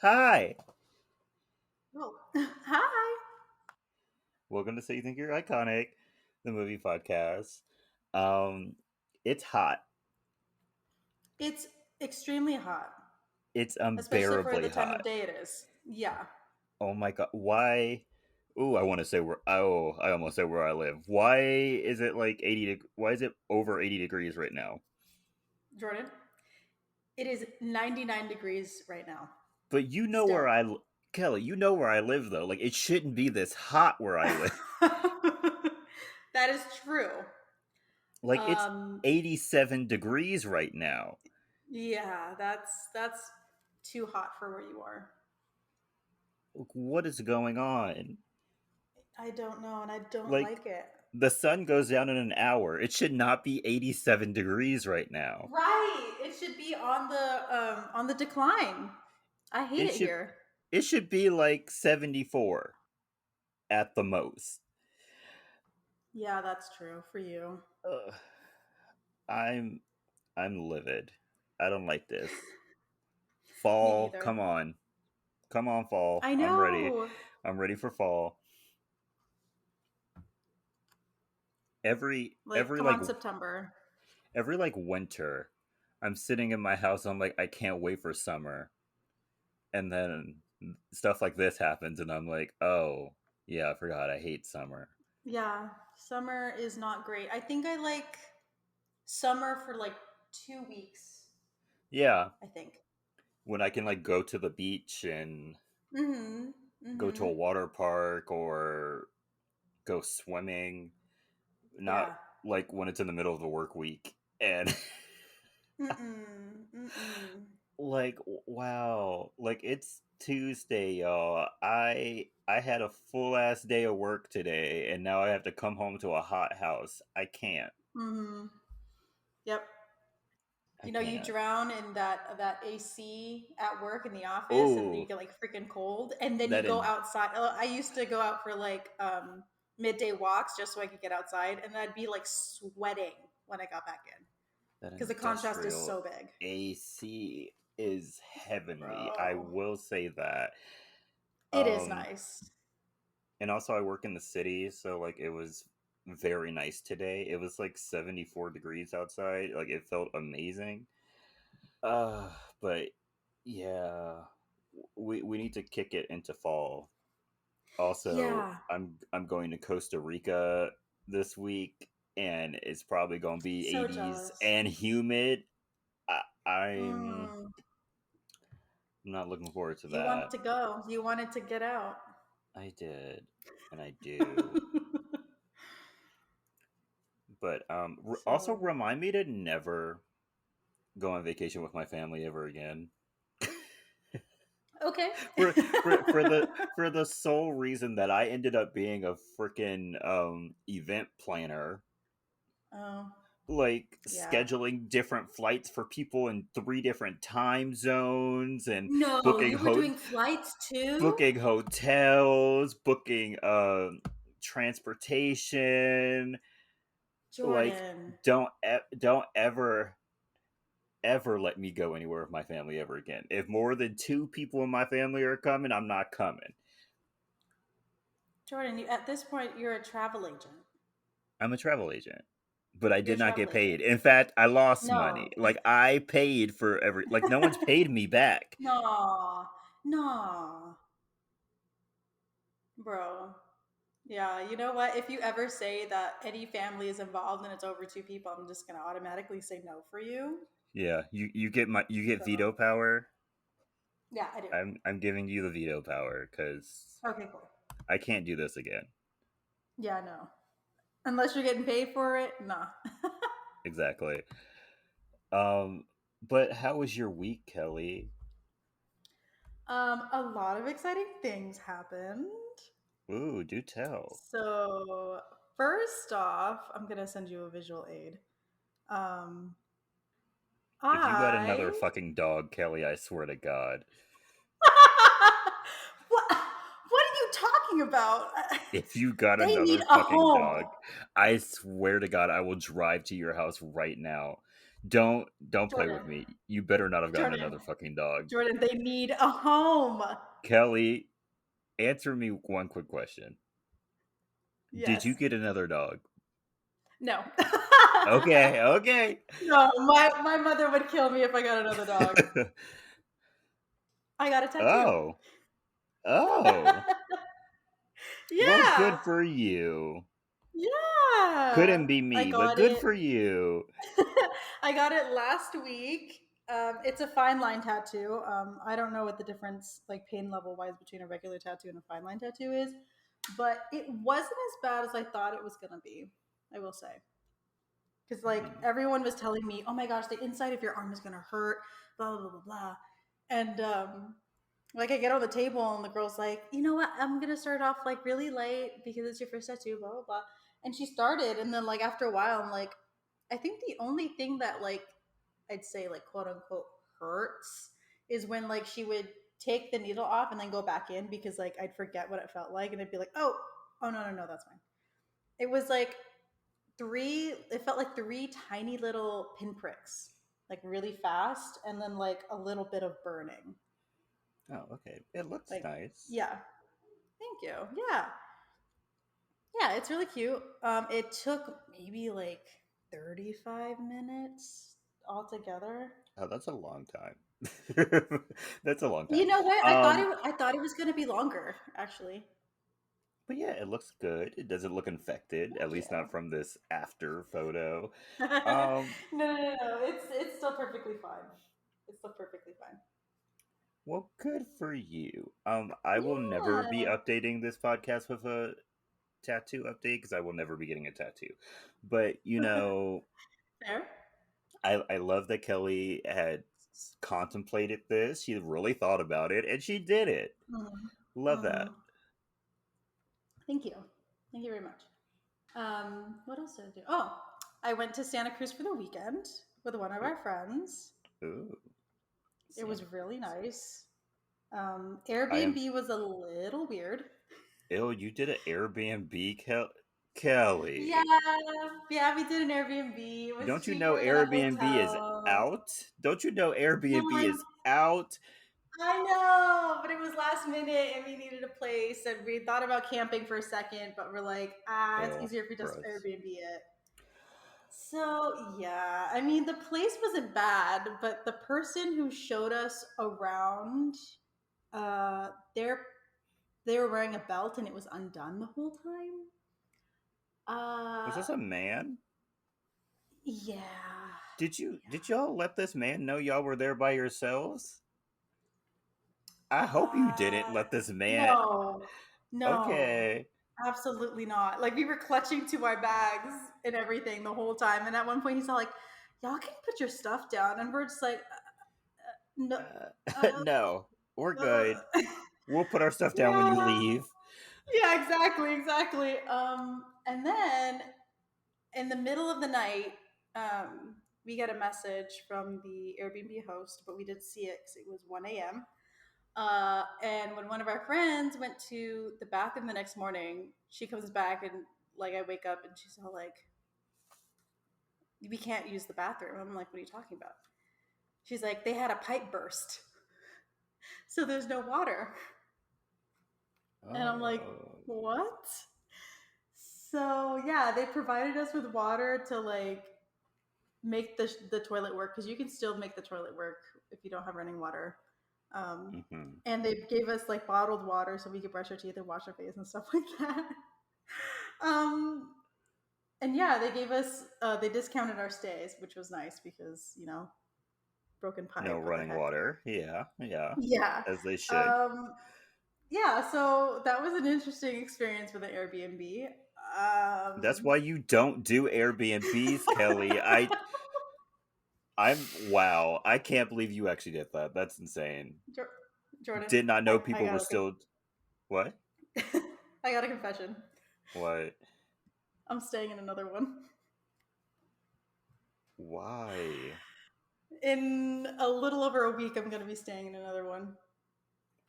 Hi. Oh, hi. Welcome to So You Think You're Iconic, the movie podcast. Um, it's hot. It's extremely hot, It's especially for unbearably the time hot. of day it is. Yeah. Oh my god. Why? Ooh, I want to say where. Oh, I almost said where I live. Why is it like 80? Why is it over 80 degrees right now? Jordan, it is 99 degrees right now. But you know Still. where Kelly, you know where I live though. Like it shouldn't be this hot where I live. That is true. Like it's Um, 87 degrees right now. yeah, that's too hot for where you are. What is going on? I don't know, and I don't Like like it. the sun goes down in an hour. It should not be 87 degrees right now. Right. It should be on the decline. I hate It it should here. it should be like 74 at the most. Yeah, that's true for you. Ugh, I'm I'm livid. I don't like this. Me Fall, neither. come on. Come on fall. I I'm ready. know. I'm ready for fall. Every Like, every come like on, September. every like winter, I'm sitting in my house, I'm like I can't wait for summer. And then stuff like this happens and I'm like, "Oh, yeah, I forgot I hate summer." Yeah, summer is not great. I think I like summer for like 2 weeks, Yeah, I think. when I can like go to the beach and Mm-hmm. go to Mm-hmm. a water park or go swimming, not Yeah. like when it's in the middle of the work week. And Mm-mm. Mm-mm. like wow, like it's Tuesday, y'all. I had a full ass day of work today and now I have to come home to a hot house. I can't. Mm-hmm. Yep. I You can't. drown in that AC at work in the office, and you Oh, get like freaking cold, and then you that go in outside. I used to go out for like midday walks just so I could get outside, and I'd be like sweating when I got back in that because the contrast is industrial so big. AC is heavenly. I Bro, will say that. it is Um nice. and also I work in the city, so like it was very nice today. It was like 74 degrees outside. Like it felt amazing. But yeah, we need to kick it into fall. Also, Yeah, I'm going to Costa Rica this week and it's probably going to be so 80s jealous. and humid. I'm Mm, not looking forward to you wanted that. to go. You wanted to get out. I did, and I do. But also So remind me to never go on vacation with my family ever again. okay. For for the sole reason that I ended up being a freaking event planner, Oh like yeah. scheduling different flights for people in three different time zones and No, booking you were doing flights too? booking hotels, booking transportation. Like Jordan. don't ever let me go anywhere with my family ever again. If more than two people in my family are coming, I'm not coming. Jordan, at this point, you're a travel agent. I'm a travel agent, but I You're did a not travel get paid. agent. In fact, I lost money. No. Like I paid for every like no one's paid me back. No. No. Bro. Yeah, you know what? If you ever say that any family is involved and it's over two people, I'm just going to automatically say no for you. Yeah, you get So, veto power. yeah, I do. I'm giving you the veto power because Okay, cool. I can't do this again. Yeah, no. Unless you're getting paid for it, nah. Exactly. Um, but how was your week, Kelly? A lot of exciting things happened. Ooh, do tell. So, first off, I'm going to send you a visual aid. Um, If you got another I. fucking dog, Kelly, I swear to God. What are you talking about? If you got They need another a fucking home. dog, I swear to God, I will drive to your house right now Don't play with Jordan, me. You better not have gotten Jordan, another fucking dog. Jordan, they need a home. Kelley, answer me one quick question. Did you Yes. get another dog? No. Okay, okay. No, my mother would kill me if I got another dog. I got a tattoo. Oh. Oh. Well, Yeah. good for you. Yeah. Couldn't be I me, but got good it. for you. I got it last week. It's a fine line tattoo. I don't know what the difference, like pain level wise, between a regular tattoo and a fine line tattoo is, but it wasn't as bad as I thought it was gonna be. I will say, because like Hmm. everyone was telling me, "Oh my gosh, the inside of your arm is gonna hurt," blah blah blah blah blah, and like I get on the table and the girl's like, "You know what? I'm gonna start off like really light because it's your first tattoo, blah blah blah," and she started, and then like after a while, I'm like, I think the only thing that like I'd say like quote unquote hurts is when like she would take the needle off and then go back in because like I'd forget what it felt like and I'd be like, oh no no no, that's fine. It was like it felt like three tiny little pinpricks, like really fast, and then like a little bit of burning. Oh, okay. It looks Like, nice. yeah, thank you. Yeah, yeah, it's really cute. It took maybe like 35 minutes altogether. Oh, that's a long time. That's a long You time. know what? Um, I thought it was gonna be longer, actually. but yeah, it looks good. It doesn't look infected, at Thank least you. not from this after photo. No, Um, no, no, no. It's still perfectly fine. It's still perfectly fine. well, good for you. I will never be Yeah. updating this podcast with a tattoo update because I will never be getting a tattoo. But Fair. I love that Kelley had contemplated this. She really thought about it, and she did it. Mm-hmm. Love that. Mm-hmm. Thank you. Thank you very much. What else did I do? Oh, I went to Santa Cruz for the weekend with one of our friends. Ooh, It Santa was really Cruz. nice. I am Airbnb was a little weird. ill. You did an Airbnb, Yeah, Kelley. yeah, we did an Airbnb. It was Don't you know cheaper than a Airbnb is hotel. out? Don't you know No, Airbnb is out? I know, but it was last minute and we needed a place and we thought about camping for a second, but we're like, it's Oh, easier if we just gross. Airbnb it. So yeah, I mean the place wasn't bad, but the person who showed us around, uh, they're they were wearing a belt and it was undone the whole time. Was Uh, this a man? yeah, Did y'all let this man know y'all were there by yourselves? I yeah. hope you didn't let this man. No, no, Okay. absolutely not. Like we were clutching to our bags and everything the whole time, and at one point he's all like, "Y'all can put your stuff down," and we're just like, "No." Uh, No, we're good. uh. We'll put our stuff down when you Yeah, leave. yeah, exactly, exactly. And then in the middle of the night, we get a message from the Airbnb host, but we didn't see it because it was 1 a.m. And when one of our friends went to the bathroom the next morning, she comes back and like I wake up and she's all like, "We can't use the bathroom." I'm like, "What are you talking about?" She's like, "They had a pipe burst, so there's no water." And I'm like, Oh. "What?" So yeah, they provided us with water to like make the toilet work because you can still make the toilet work if you don't have running water. Um, Hmm. and they gave us like bottled water so we could brush our teeth and wash our face and stuff like that. um, and yeah, they gave us they discounted our stays, which was nice because broken No pipe. What the running heck? water. Yeah, yeah. Yeah. As they should. Um, yeah. So that was an interesting experience with an Airbnb. That's Um, why you don't do Airbnbs, Kelley. I'm wow. I can't believe you actually did that. That's insane. Jordan, Did not know I people were got still what? I got a confession. What? I'm staying in another one. Why? In a little over a week, I'm going to be staying in another one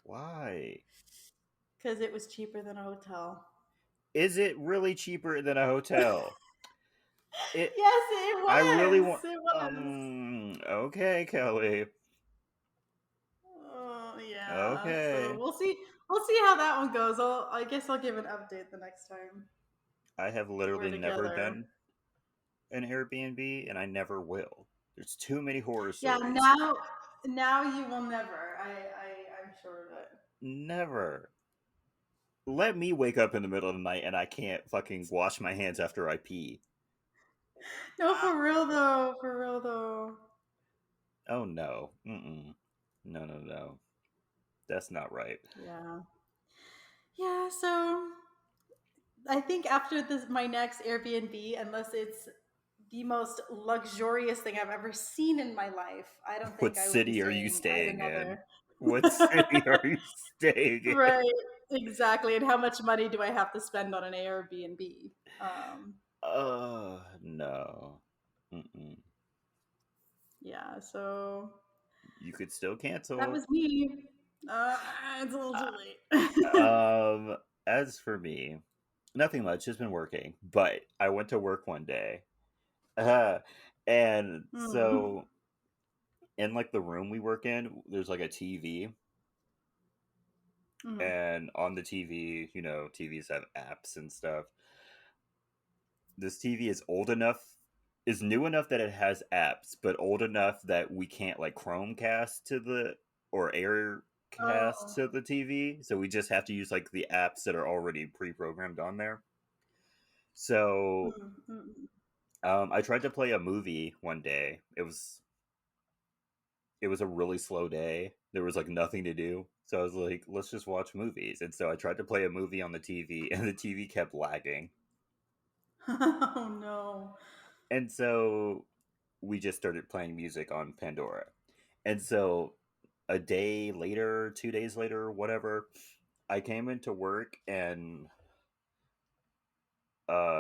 Why? because it was cheaper than a hotel. Is it really cheaper than a hotel? It. Yes, I really want. it was. Okay, Kelly. Oh yeah. So Okay. we'll see. We'll see how that one goes. I guess I'll give an update the next time I have we're literally never together. done an Airbnb, and I never will. There's too many horror Yeah. stories. Now you will never. I'm sure of it. Never. Let me wake up in the middle of the night and I can't fucking wash my hands after I pee. No, for real though. For real though. Oh no. Mm-mm. No, no, no. That's not right. Yeah. Yeah. So I think after this, my next Airbnb, unless it's the most luxurious thing I've ever seen in my life, I don't What think I will be city are you staying at staying in? another. What city are you staying in? Right, exactly. And how much money do I have to spend on an Airbnb? Um, No. Mm-mm. yeah, so You could still that cancel. was me. Uh, it's a little too Uh, late. as for me, nothing much. Just been working, but I went to work one day, uh, and Mm, so in like the room we work in, there's like a TV, mm, and on the TV, TVs have apps and stuff. This TV is old enough, is new enough that it has apps, but old enough that we can't like Chromecast to the or Aircast oh, to the TV. So we just have to use like the apps that are already pre-programmed on there. So mm. I tried to play a movie one day. It was a really slow day. There was like nothing to do. So I was like, let's just watch movies. And so I tried to play a movie on the TV and the TV kept lagging. Oh no. And so we just started playing music on Pandora. And so a day later, 2 days later, whatever, I came into work and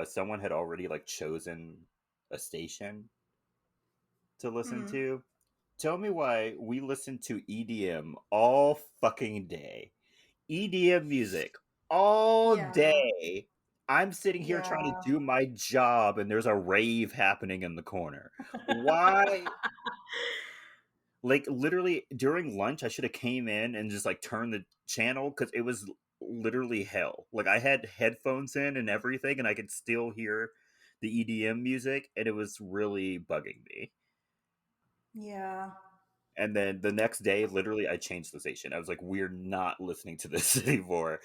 someone had already like chosen a station to listen Mm, to. Tell me why we listen to EDM all fucking day. EDM music all yeah, day. I'm sitting here trying to yeah. do my job and there's a rave happening in the corner. Why? Like literally during lunch I should have came in and just like turned the channel cuz it was literally hell. Like I had headphones in and everything and I could still hear the EDM music and it was really bugging me. Yeah. And then the next day, literally, I changed the station. I was like, "We're not listening to this anymore."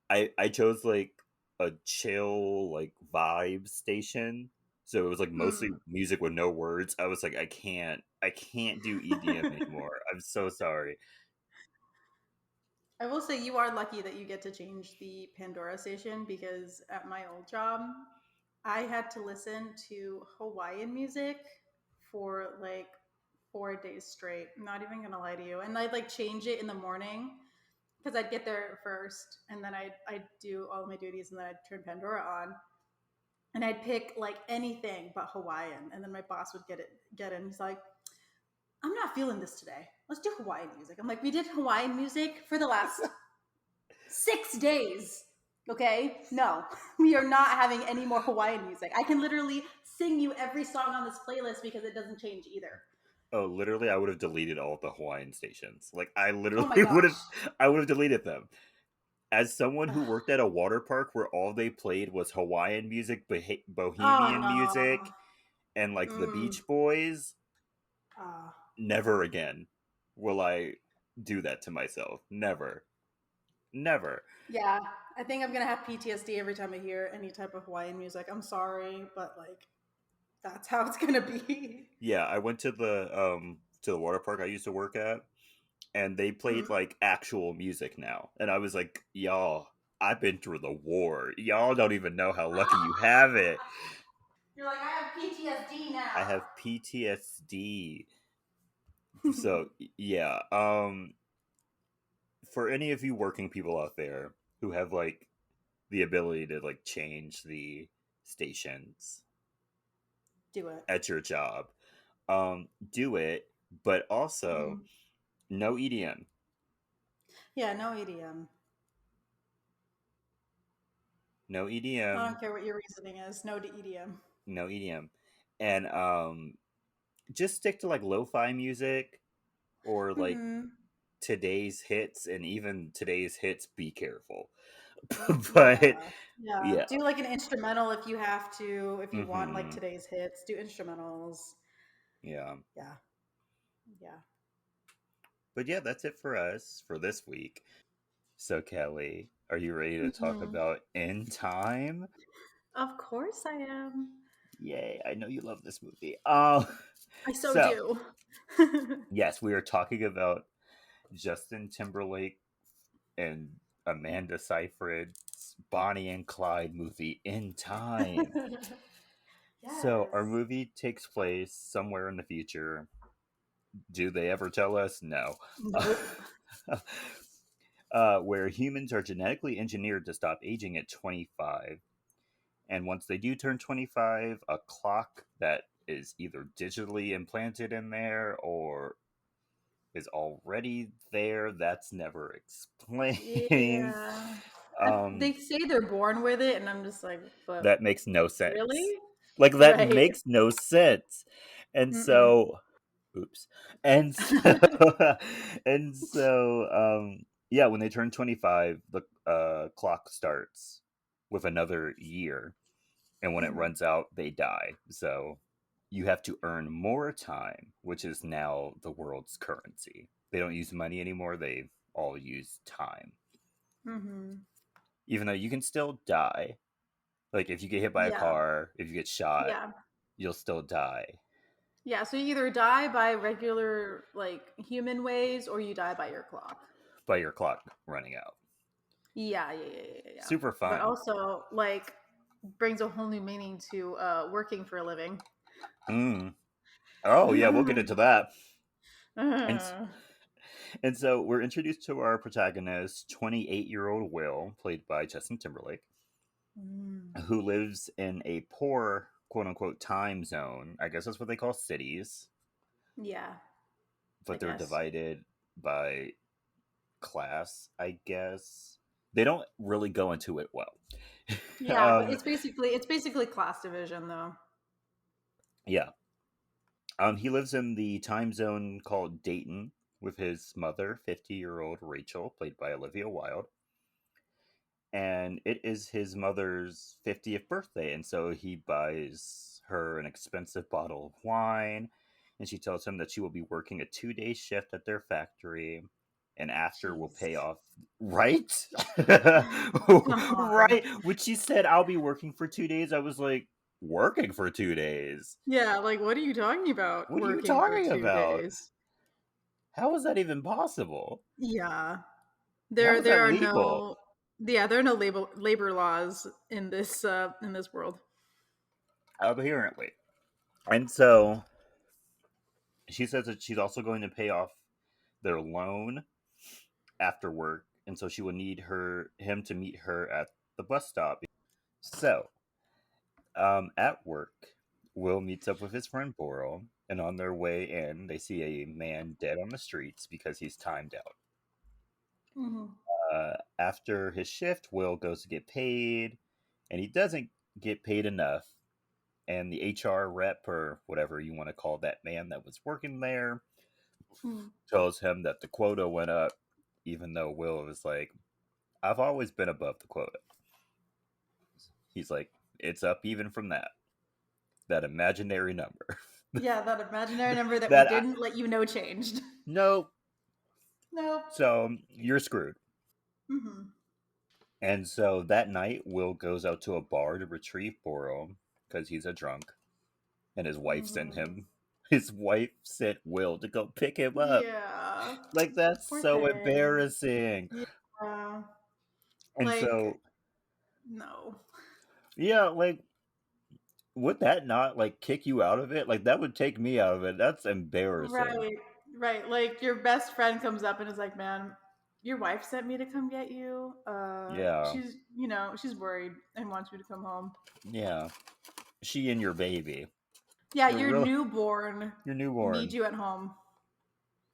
I chose like a chill, like vibe station, so it was like mostly Mm. music with no words. I was like, I can't do EDM anymore. I'm so sorry. I will say you are lucky that you get to change the Pandora station because at my old job, I had to listen to Hawaiian music for like 4 days straight. I'm not even gonna lie to you. And I'd like change it in the morning because I'd get there first and then I'd do all of my duties and then I'd turn Pandora on and I'd pick like anything but Hawaiian. And then my boss would get it and he's like, I'm not feeling this today. Let's do Hawaiian music. I'm like, we did Hawaiian music for the last 6 days. Okay, no, we are not having any more Hawaiian music. I can literally sing you every song on this playlist because it doesn't change either. Oh, literally, I would have deleted all of the Hawaiian stations. Like, I Oh literally my would have, gosh. I would have deleted them. As someone who Ugh. worked at a water park where all they played was Hawaiian music, Oh Bohemian no. music, and like the Mm. Beach Boys, Uh, never again will I do that to myself. Never. Never. yeah, I think I'm gonna have PTSD every time I hear any type of Hawaiian music. I'm sorry, but like that's how it's gonna be. Yeah, I went to the water park I used to work at and they played Mm. like actual music now. And I was like, y'all, I've been through the war. Y'all don't even know how lucky you have it. You're like, I have PTSD I now. have PTSD. So, yeah, for any of you working people out there who have like the ability to like change the stations Do it. at your job, do it, but also Mm. no EDM. Yeah, no EDM. No I EDM. don't care what your reasoning is. No to EDM. no EDM, and just stick to like lo-fi music or like Mm-hmm. today's hits, and even today's hits. Be careful, but Yeah. Yeah. yeah. Do like an instrumental if you have to, if you want like Hmm. today's hits, do instrumentals. Yeah. Yeah. Yeah. But yeah, that's it for us for this week. So Kelly, are you ready to talk Hmm. about In Time? Of course I am. Yay, I know you love this movie. I so So do. yes, we are talking about Justin Timberlake and Amanda Seyfried's Bonnie and Clyde movie In Time. So our Yes. movie takes place somewhere in the future. Do they ever tell us? No. Nope. Where humans are genetically engineered to stop aging at 25. And once they do turn 25, a clock that is either digitally implanted in there or is already there, that's never explained. Yeah. um, They say they're born with it, and I'm just like, but that makes no sense. really? Like, that Right. makes no sense. And Mm-mm. so, oops. And so, and so, yeah, when they turn 25, the clock starts with another year. And when it Hmm. runs out, they die. So you have to earn more time, which is now the world's currency. They don't use money anymore, they all use time. Hmm. Even though you can still die. Like if you get hit by a Yeah. car, if you get shot, Yeah. you'll still die Yeah. So you either die by regular, like human ways, or you die by your clock. by your clock running out. Yeah. Yeah. Yeah. Yeah. Yeah. Super But fun. also, like, brings a whole new meaning to working for a living. Mm. Oh yeah, we'll get into that. And and so we're introduced to our protagonist, 28-year-old Will, played by Justin Timberlake, Mm. who lives in a poor quote unquote time zone. I guess that's what they call cities, Yeah, I but they're guess. divided by class, I guess. They don't really go into it well. Yeah, but it's basically class division though. Yeah. He lives in the time zone called Dayton with his mother, 50-year-old Rachel, played by Olivia Wilde. And it is his mother's 50th birthday, and so he buys her an expensive bottle of wine, and she tells him that she will be working a 2-day shift at their factory, and after will Jeez. pay off. Right. Come on. Right, when she said I'll be working for 2 days, I was like, working for 2 days? Yeah, like what are you talking about? What are you Working for talking two about? days. How is that even possible? Yeah. How There is that there are legal? no yeah, there are no labor laws in this world. Apparently. And so she says that she's also going to pay off their loan after work, and so she will need him to meet her at the bus stop. So, at work, Will meets up with his friend Boral, and on their way in, they see a man dead on the streets because he's timed out. Hmm. After his shift, Will goes to get paid, and he doesn't get paid enough. And the HR rep, or whatever you want to call that man that was working there, Hmm. tells him that the quota went up, even though Will was like, I've always been above the quota. He's like, it's up even from that imaginary number. Yeah, that imaginary number that we that I, didn't let you know changed. no, Nope. so you're screwed. Hmm. And so that night, Will goes out to a bar to retrieve Boral because he's a drunk, and his wife sent Hmm. him. His wife sent Will to go pick him up. Yeah. Like, that's Poor so thing. embarrassing. Yeah. And Like, so, no. yeah, like, would that not like kick you out of it? Like, that would take me out of it. That's embarrassing. Right. Right. Like your best friend comes up and is like, "Man, your wife sent me to come get you. Yeah, she's worried and wants you to come home." yeah. She and your baby. Yeah, You're your really newborn you're needs newborn. you at home.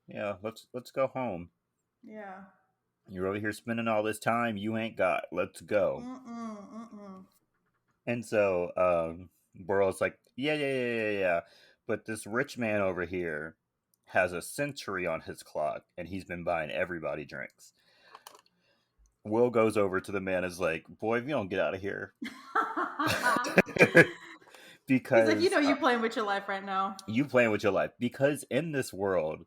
Yeah, let's go home. Yeah. You're over here spending all this time you ain't got. Let's go. Mm-mm, mm-mm. And so, Burrow's like, yeah, yeah, yeah, yeah, yeah. But this rich man over here has a century on his clock, and he's been buying everybody drinks. Will goes over to the man, is like, boy, if you don't get out of here, He's like, because you're playing with your life right now. you playing with your life. Because in this world,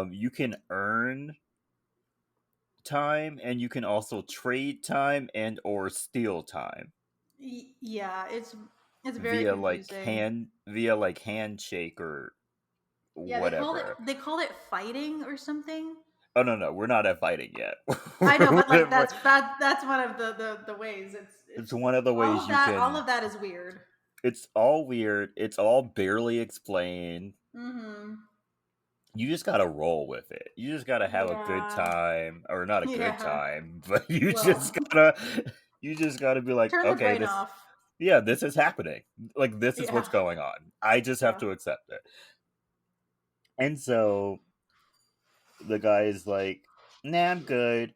you can earn time, and you can also trade time and or steal time Yeah, it's very confusing. via like handshake or Yeah, they call it whatever. they call it fighting or something. Oh no, no, we're not at fighting yet. I know, but like We're- that's one of the ways. it's It's one of the ways you all can. of that is weird. It's all weird. It's all barely explained. Mhm. You just gotta roll with it. You just gotta have a good Yeah. time, or not a good Yeah. time, but you Well, just gotta, you just gotta be like, turn the okay, brain this, off. yeah, this is happening. Like this is what's Yeah. going on. I just have Yeah. to accept it. And so the guy is like, nah, I'm good.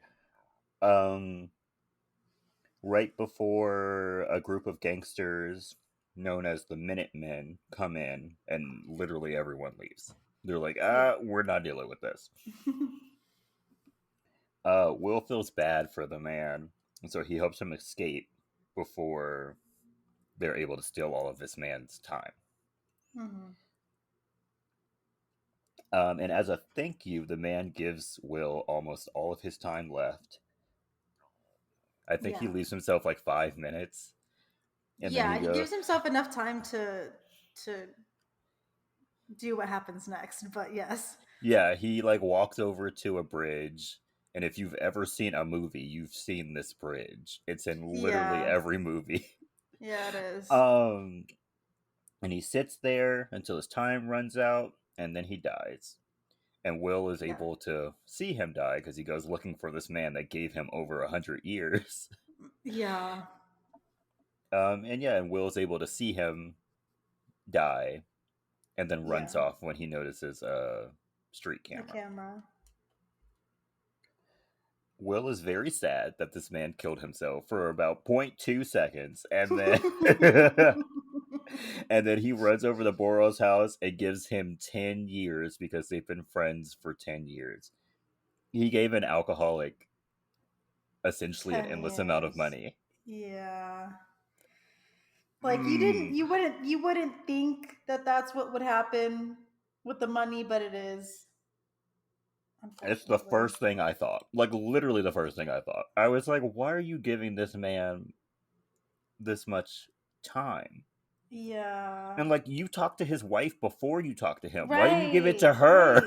Um, right before a group of gangsters known as the Minutemen come in, and literally everyone leaves. They're like, Yeah. we're not dealing with this. Will feels bad for the man, and so he helps him escape before they're able to steal all of this man's time. Mhm. And as a thank you, the man gives Will almost all of his time left. I think he Yeah. leaves himself like 5 minutes, and then he Yeah, he goes, gives himself enough time to do what happens next, but yes. yeah, he like walks over to a bridge, and if you've ever seen a movie, you've seen this bridge. It's in literally Yeah. every movie. Yeah, it is. um, and he sits there until his time runs out, and then he dies. And Will is Yeah. able to see him die because he goes looking for this man that gave him over 100 years. Yeah. And yeah, and Will is able to see him die, and then Yeah. runs off when he notices a street The camera. camera. Will is very sad that this man killed himself for about zero point 0.2 seconds, and then and then he runs over to Boro's house and gives him 10 years because they've been friends for 10 years. He gave an alcoholic essentially an 10 endless amount of years. money. Yeah. Like Mm. you wouldn't think that that's what would happen with the money, but it is, It's the unfortunately. first thing I thought. Like, literally the first thing I thought. I was like, why are you giving this man this much time? Yeah. And, like, you talked to his wife before you talked to him. Why didn't you give it Right. to her?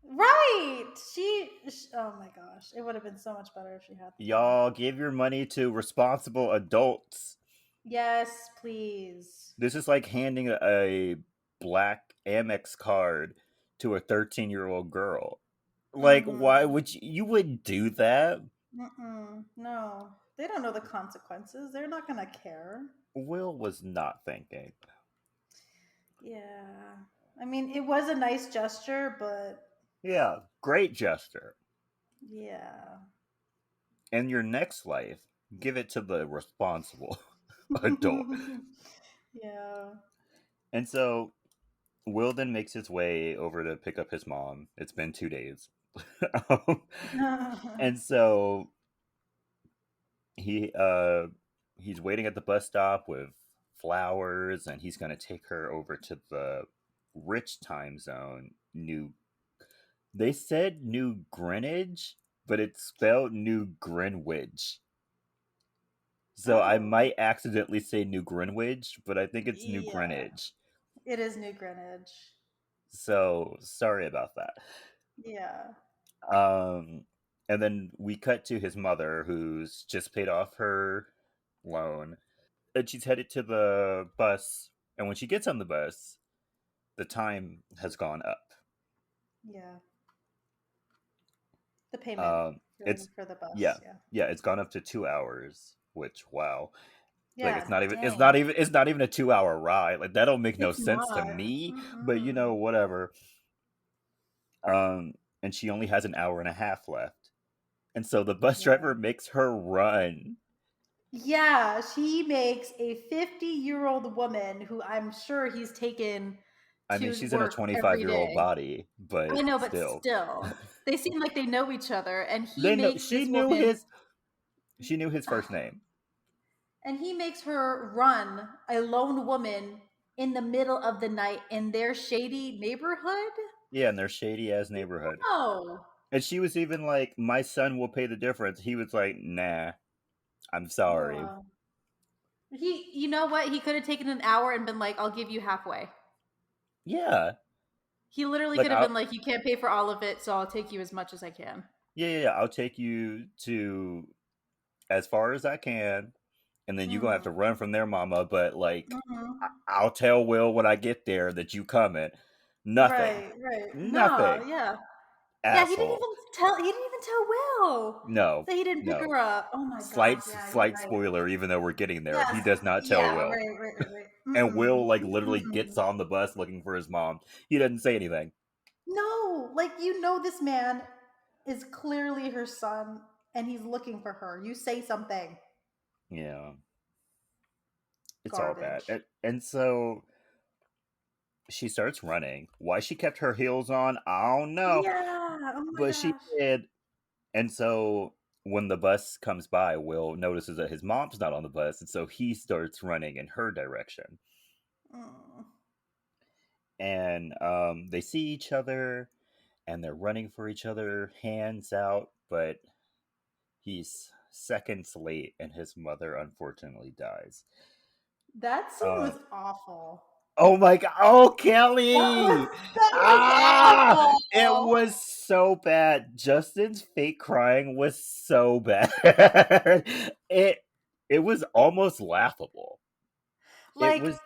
Right. Right. Oh my gosh. It would have been so much better if she had the money. Y'all give your money to responsible adults. Yes, please. This is like handing a black Amex card to a 13-year-old girl. Like, why Mhm. would you wouldn't do that? Mm-mm. No. They don't know the consequences. They're not going to care. Will was not thinking. Yeah. I mean, it was a nice gesture, but Yeah, great gesture. yeah. In your next life, give it to the responsible adult. Yeah. And so Will then makes his way over to pick up his mom. It's been 2 days. Um, and so he he's waiting at the bus stop with flowers, and he's going to take her over to the rich time zone. They said New Greenwich, but it's spelled New Greenwich. So I Oh. might accidentally say New Greenwich, but I think it's New Yeah. Greenwich. It is New Greenwich. So sorry about that. Yeah. Um, and then we cut to his mother, who's just paid off her loan, and she's headed to the bus. And when she gets on the bus, the time has gone up. Yeah. The payment Um, it's for the yeah, bus. Yeah. yeah, it's gone up to 2 hours. Which wow, like Yeah. it's Dang. not even a 2 hour ride. Like that don't make no It's sense to not. me. But Mm-mm. whatever. And she only has an hour and a half left. And so the bus Yeah. driver makes her run. Yeah, she makes a 50-year-old woman who I'm sure he's taken I mean, to she's in a work every 25-year-old day. body, but I know, but still. still, they seem like they know each other, and he They know makes this woman, she knew his first name. and he makes her run a lone woman in the middle of the night in their shady neighborhood. Yeah, in their shady ass neighborhood. No, And she was even like, "My son will pay the difference." He was like, "Nah, I'm sorry." uh, you know what? He could have taken an hour and been like, "I'll give you halfway." Yeah. He literally Like could have been I'll like, "You can't pay for all of it, so I'll take you as much as I can." yeah, I'll take you to as far as I can, and then you gonna have to Mm-hmm. run from there, mama. But like, Mm-hmm. I'll tell Will when I get there that you coming. Nothing, Right, right. No, nothing, yeah. Yeah, he didn't asshole. even tell Will No, that he didn't pick no. her up. Oh my gosh, yeah, you're Slight right. spoiler. Even though we're getting there, he Yes, does not tell yeah, Will, right. and Mm-mm. Will like literally Mm-mm. gets on the bus looking for his mom. He doesn't say anything. No, like you know this man is clearly her son and he's looking for her. You say something. Yeah, it's all bad, Garbage. and so she starts running. Why she kept her heels on, I don't know, Yeah. Oh my but she gosh. did. And so when the bus comes by, Will notices that his mom's not on the bus, and so he starts running in her direction. Mm. And they see each other, and they're running for each other, hands out, but he's seconds late, and his mother unfortunately dies. That scene Uh, was awful. oh my god! Oh, That was Kelly! that Ah, was it awful. was so bad. Justin's fake crying was so bad. it it was almost laughable. It Like was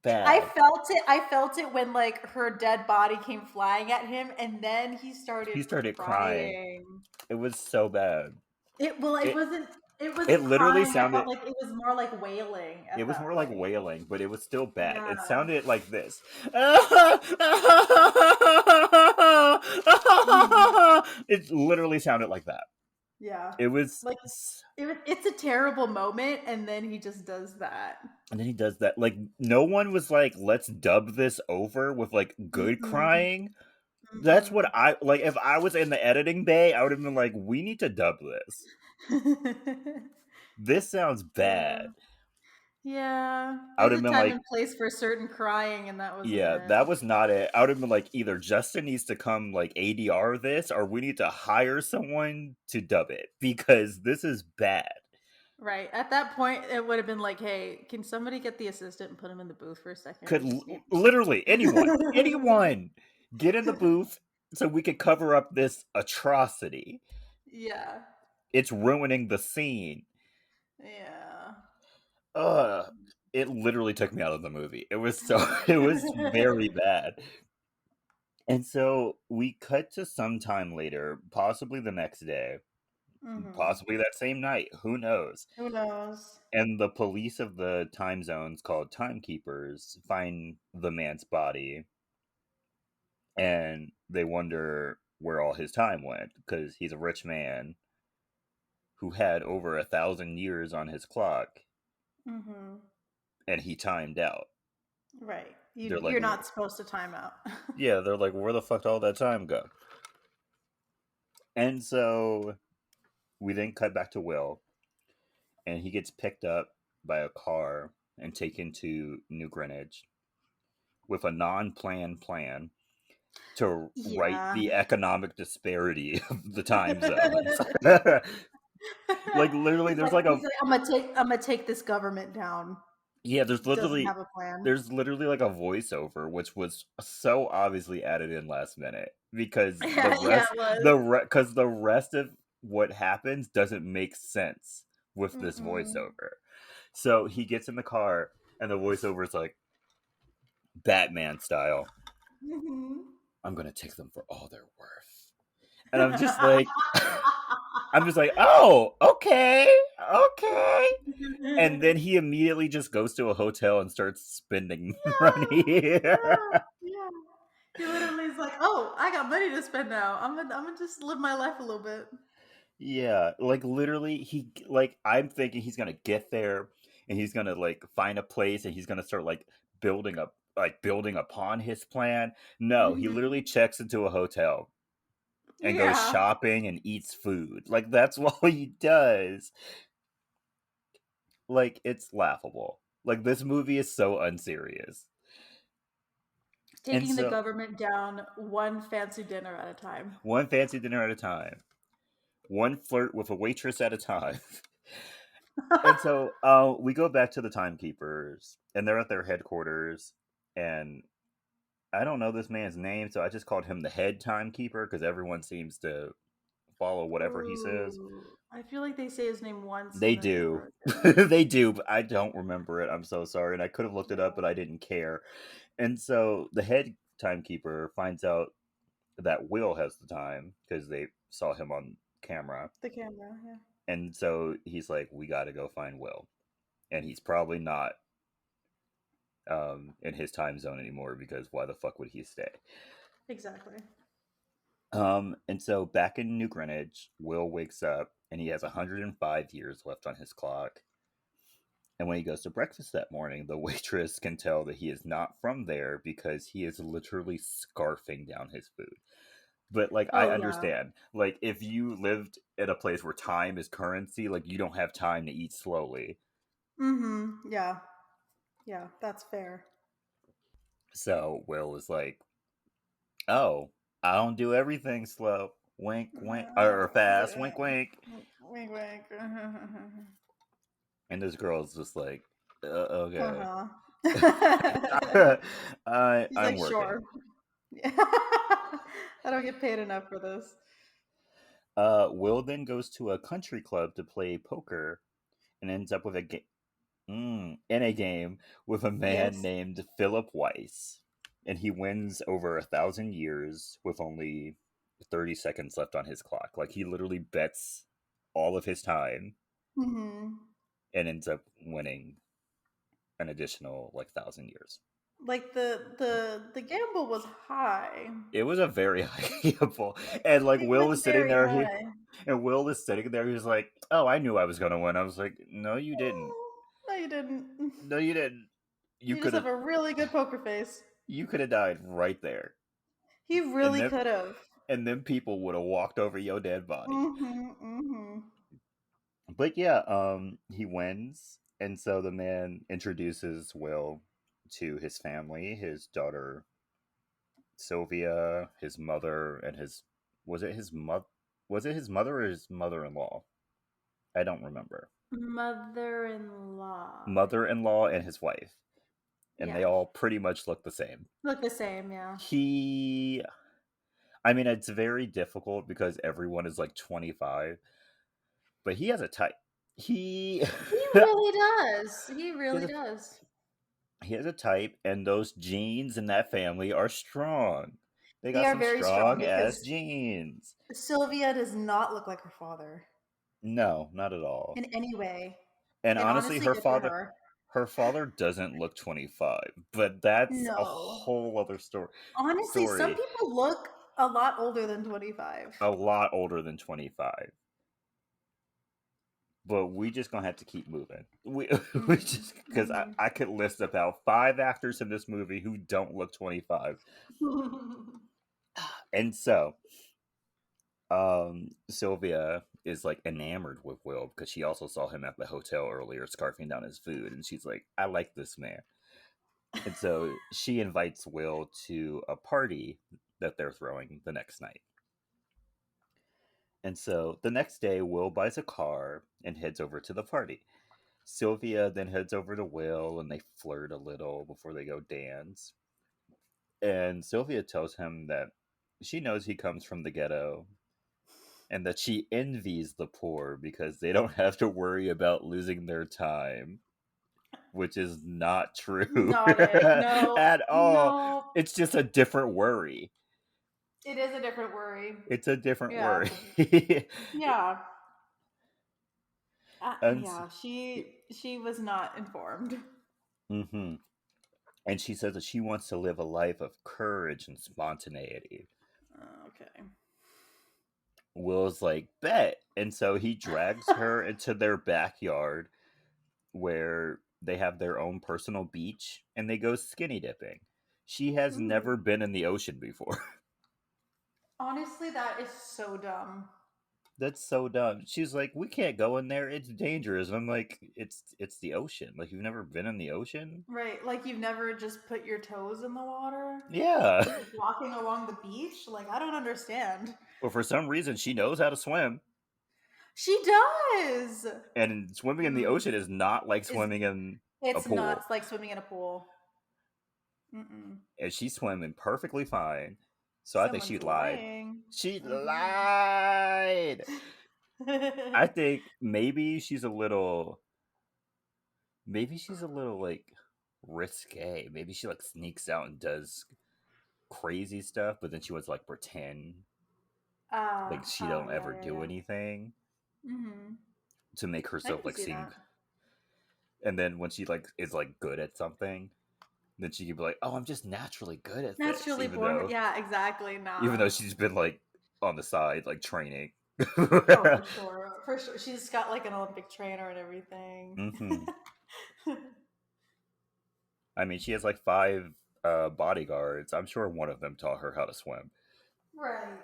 bad. I felt it when like her dead body came flying at him and then he started He started crying. crying. It was so bad. It it it wasn't literally crying. I felt sounded. like it was more like wailing It at was that more like point. wailing, but it was still bad. Yeah. It sounded like this. Mhm. It literally sounded like that. Yeah. It was, Like it's a terrible moment and then he just does that. and then he does that. Like no one was like, "Let's dub this over with like good Mm-mm. crying." That's what Mm-mm. I like. If I was in the editing bay, I would have been like, "We need to dub this. This sounds Yeah. bad." Yeah. I would There's have a been time like, and place for certain crying and that wasn't "Yeah, it. that was not it." I would have been like, either Justin needs to come like ADR this, or we need to hire someone to dub it because this is bad. Right. At that point, it would have been like, "Hey, can somebody get the assistant and put him in the booth for a second? Could We just need." literally anyone get in the booth so we could cover up this atrocity. Yeah. It's ruining the scene. Yeah. Ugh. It literally took me out of the movie. It was so it was very bad. And so we cut to some time later, possibly the next day, Hmm. possibly that same night, who knows. Who knows? And the police of the time zones called timekeepers find the man's body, and they wonder where all his time went because he's a rich man who had over 1,000 years on his clock, Hmm. and he timed out. Right. They're like, You're not supposed to time out. yeah, they're like, where the fuck did all that time go? And so we then cut back to Will, and he gets picked up by a car and taken to New Greenwich with a non-planned plan to right Yeah. the economic disparity of the time zones. Like literally, He's like, I'm gonna take this government down. yeah, Doesn't have a plan. there's literally like a voiceover which was so obviously added in last minute because Yeah, it was. the rest of what happens doesn't make sense with this Mm-mm. voiceover. So he gets in the car and the voiceover is like Batman style. Mhm. I'm gonna take them for all they're worth. And I'm just like, oh, okay, okay. And then he immediately just goes to a hotel and starts spending money. Yeah. He literally is like, "Oh, I got money to spend now. I'm gonna just live my life a little bit." Yeah, like literally I'm thinking he's gonna get there and he's gonna like find a place and he's gonna start building upon his plan. No, he literally Mhm. checks into a hotel and goes Yeah. shopping and eats food. Like that's all he does. Like it's laughable. Like this movie is so unserious. And Taking the so government down one fancy dinner at a time. one fancy dinner at a time. One flirt with a waitress at a time. And so we go back to the timekeepers, and they're at their headquarters. And I don't know this man's name, so I just called him the head timekeeper because everyone seems to follow whatever he says. Ooh, I feel like they say his name once They and then do. never again. They do, but I don't remember it. I'm so sorry. And I could have looked it up, Yeah. but I didn't care. And so the head timekeeper finds out that Will has the time because they saw him on camera. The camera, yeah. And so he's like, we got to go find Will. And he's probably not in his time zone anymore because why the fuck would he stay? Exactly. And so back in New Greenwich, Will wakes up and he has 105 years left on his clock. And when he goes to breakfast that morning, the waitress can tell that he is not from there because he is literally scarfing down his food. But like I Oh yeah. understand, like if you lived at a place where time is currency, like you don't have time to eat slowly. Mm-hmm. Yeah. Yeah, that's fair. So Will is like, "Oh, I don't do everything slow. Wink, wink, or fast. Wink, wink." Wink, wink. And this girl's just like, "Okay, Uh-huh. He's I'm like, working." sure. Yeah. I don't get paid enough for this. Will then goes to a country club to play poker and ends up with in a game with a man Yes. named Philip Weiss, and he wins over 1,000 years with only 30 seconds left on his clock. Like he literally bets all of his time Hmm. and ends up winning an additional like 1,000 years. Like the gamble was high. It was a very high gamble, and like It Will was is sitting very there, high. and Will is sitting there. He's like, "Oh, I knew I was gonna win." I was like, "No, you didn't. Oh, no, you didn't. No, you didn't. You You just could have have. a really good poker face. You could have died right there, He and really then could have. people would have walked over your dead body." Mm-hmm. Mm-hmm. But yeah, he wins, and so the man introduces Will to his family, his daughter Sylvia, his mother, and his was it his mother? Was it his mother or his mother-in-law? I don't remember. Mother-in-law. Mother-in-law and his wife, and they Yeah. all pretty much look the same. Look the same, yeah. He, I mean, it's very difficult because everyone is like 25, but he has a type. He He really does. He he has really a does. he has a type, and those genes in that family are strong. They They got are some very strong strong ass because genes. Sylvia does not look like her father No, not at all. in any way. And And honestly, honestly, good for her. her father doesn't look 25, but that's a No. whole other Honestly, some story. people look a lot older than 25. A lot older than 25. But we just gonna have to keep moving. We Mm-hmm. just because Mm-hmm. I could list about 5 actors in this movie who don't look 25. And so Sylvia is like enamored with Will because she also saw him at the hotel earlier scarfing down his food, and she's like, I like this man. And so she invites Will to a party that they're throwing the next night. And so the next day, Will buys a car and heads over to the party. Sylvia then heads over to Will and they flirt a little before they go dance. And Sylvia tells him that she knows he comes from the ghetto and that she envies the poor because they don't have to worry about losing their time, which is not true Not it. No, at all. no. It's just a different worry. It is a different worry. It's a different Yeah. worry. Yeah. and Yeah, she was not informed. mhm. And she says that she wants to live a life of courage and spontaneity. Okay. Will's like, bet. And so he drags her into their backyard where they have their own personal beach and they go skinny dipping. She has Ooh. never been in the ocean before. Honestly, that is so dumb. That's so dumb. She's like, we can't go in there. It's dangerous. I'm like, it's the ocean. Like you've never been in the ocean? Right, like you've never just put your toes in the water, Yeah. like walking along the beach. Like I don't understand. But for some reason, she knows how to swim. She does. And swimming in the Mm. ocean is not like Is swimming in a it's pool. nuts like swimming in a pool. Mm-mm. And she's swimming perfectly fine. So I think she Someone's lied. lying. She Mm-hmm. lied. I think maybe she's a little like risque. Maybe she like sneaks out and does crazy stuff, but then she wants to like pretend like she Oh don't yeah, ever yeah, do yeah. anything Mm-hmm. to make I herself can like see seem. that. And then when she like is like good at something, then she can be like, "Oh, I'm just naturally good at this," Naturally born. Yeah, exactly. even Nah. though she's been like on the side like training. Oh, for sure. For sure. She's got like an Olympic trainer and everything. Hmm. I mean, she has like five bodyguards. I'm sure one of them taught her how to swim. Right.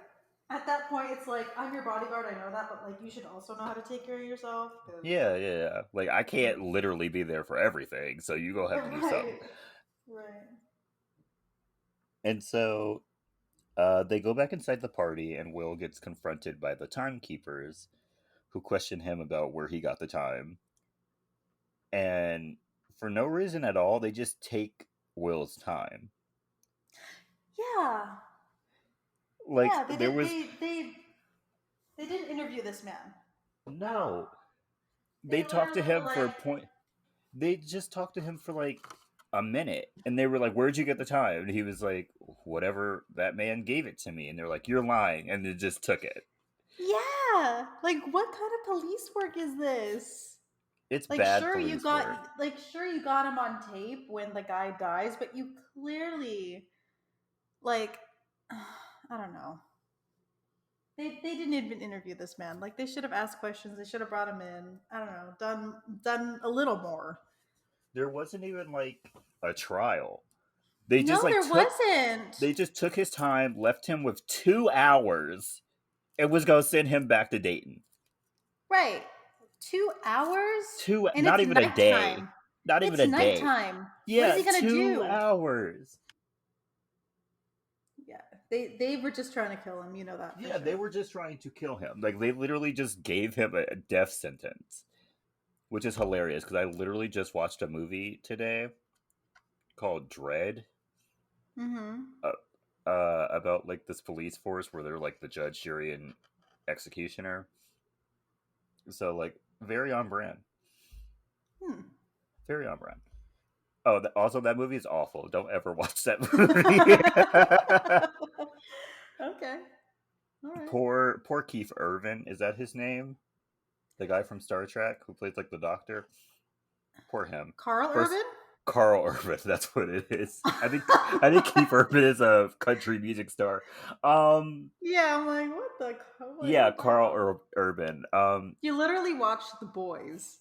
At that point, it's like, I'm your bodyguard, I know that, but like, you should also know how to take care of yourself. Because, Yeah, yeah, yeah. Like I can't literally be there for everything, so you gonna have to do something. right. Right. And so they go back inside the party, and Will gets confronted by the timekeepers, who question him about where he got the time. And for no reason at all, they just take Will's time. Yeah. Like Yeah. They there did. was They didn't interview this man at all. no. They They talked to literally him for a like, point. They just talked to him for like a minute, and they were like, "Where'd you get the time?" And he was like, "Whatever that man gave it to me." And they're like, "You're lying," and they just took it. yeah. Like, what kind of police work is this? It's Like, bad police work. sure you got him on tape when the guy dies, but you clearly, like, I don't know. They didn't even interview this man. Like they should have asked questions. They should have brought him in. I don't know. Done a little more. There wasn't even like a trial. They just No, like there wasn't. they just took his time, left him with 2 hours, and was gonna send him back to Dayton. Right. 2 hours? Two, And not it's even a day. nighttime. Not even It's a day. nighttime. What is Yeah, he gonna two do? hours. Yeah. They were just trying to kill him, you know that for Yeah, they sure. were just trying to kill him. Like they literally just gave him a death sentence, which is hilarious because I literally just watched a movie today called Dread, Mm-hmm. uh, about like this police force where they're like the judge, jury, and executioner. So like very on brand, Hmm. very on brand. Oh, also that movie is awful. Don't ever watch that movie. Okay. All right. Poor Keith Irvin. Is that his name? The guy from Star Trek who plays like the doctor. Poor him. Carl First, Urban? Carl Urban. That's what it is. I think Keith Urban is a country music star. Yeah, I'm like, what the? I'm like, Yeah, what the Carl hell? Urban. You literally watched The Boys.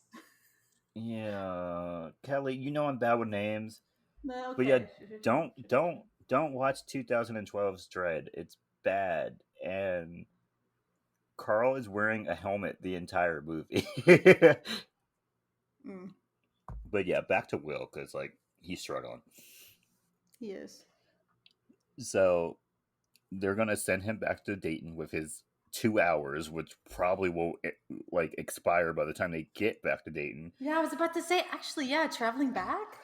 Yeah, Kelly. You know I'm bad with names, No, but yeah, okay. don't don't don't watch 2012's Dread. It's bad, and Carl is wearing a helmet the entire movie. Mm, But yeah, back to Will because like he's struggling. he is. So they're gonna send him back to Dayton with his 2 hours, which probably will like expire by the time they get back to Dayton. Yeah, I was about to say, actually, yeah, traveling back?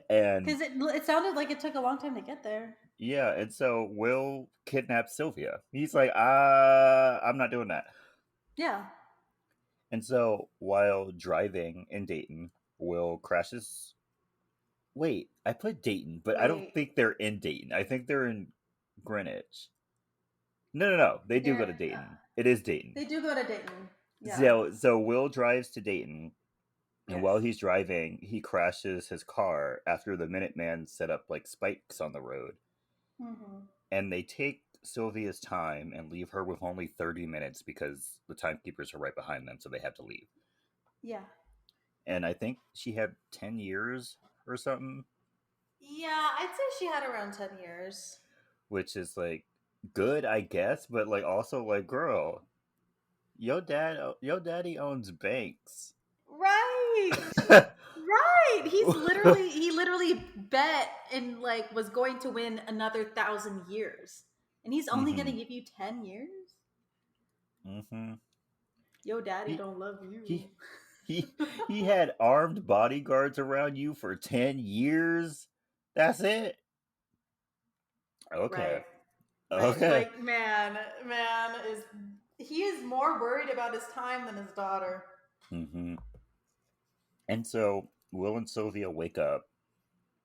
And Because it sounded like it took a long time to get there. yeah, and so Will kidnaps Sylvia. He's like, I'm not doing that. Yeah. And so while driving in Dayton, Will crashes. Wait, I put Dayton, but I don't Wait. think they're in Dayton. I think they're in Greenwich. No, no, no. They do go to They're, Dayton. It is Dayton. they do go to Dayton. Yeah. So Will drives to Dayton, and Yes. while he's driving, he crashes his car after the Minuteman set up like spikes on the road, Mm-hmm. and they take Sylvia's time and leave her with only 30 minutes because the timekeepers are right behind them, so they have to leave. Yeah. And I think she had 10 years or something, Yeah, I'd say she had around 10 years. which is like good, I guess, but like also like, girl, your daddy owns banks. Right. Right. He literally bet and like was going to win another 1,000 years. And he's only gonna hmm give you 10 years? hmm Yo daddy He don't love he you. he he had armed bodyguards around you for 10 years. That's it. Okay. Right. Right. Okay. Like man is he is more worried about his time than his daughter. hmm And so Will and Sylvia wake up,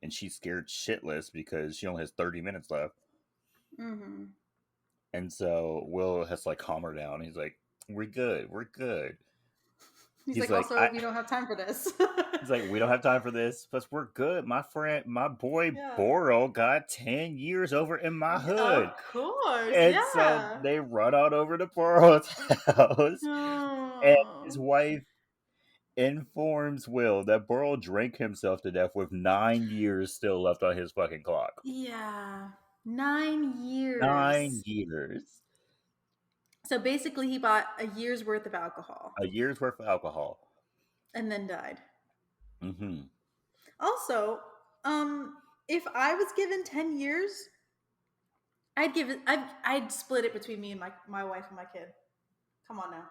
and she's scared shitless because she only has 30 minutes left. Mhm. And so Will has to like calm her down. He's like, "We're good. We're good." He's He's like, like, also, "I." we don't have time for this. He's like, "We don't have time for this, but we're good. My friend, my boy Yeah. Boro got 10 years over in my Of hood." course, And so yeah. they run on over to Boro's house, and his Oh. wife informs Will that Burl drank himself to death with 9 years still left on his fucking clock. Yeah. 9 Nine years. years. So basically, he bought a year's worth of A alcohol year's worth of alcohol. and then died. hmm Also, if I was given 10 years, I'd split it between me and my wife and my kid. Come on now.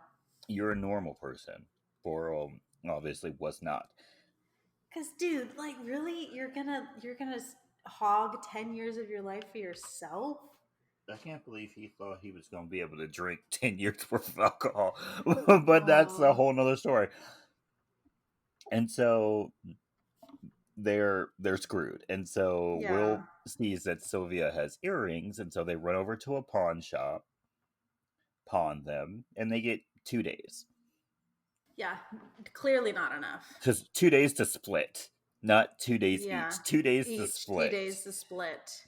You're a normal person. Burl obviously was not. Cuz dude, like really you're going to hog 10 years of your life for yourself? I can't believe he thought he was going to be able to drink 10 years worth of alcohol. But that's a Oh. whole nother story. And so they're screwed. And so Yeah. Will sees that Sylvia has earrings, and so they run over to a pawn shop, pawn them, and they get 2 days. Yeah, clearly not enough. Because 2 days to split, not 2 days Yeah. each. 2 days to Each 2 split. days to split.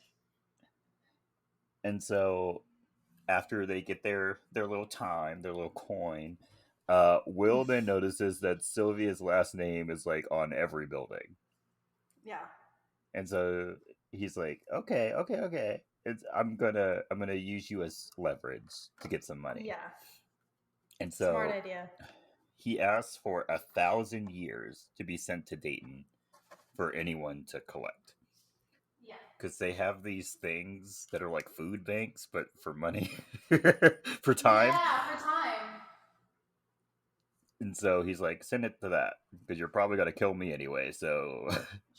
And so after they get their little time, their little coin, Will then notices that Sylvia's last name is like on every building. Yeah. And so he's like, okay, okay, okay. I'm gonna use you as leverage to get some money. Yeah. And Smart so idea. he asks for 1,000 years to be sent to Dayton for anyone to collect. Yeah. Because they have these things that are like food banks, but for money, for time. Yeah, for time. And so he's like, send it to that because you're probably gonna kill me anyway. So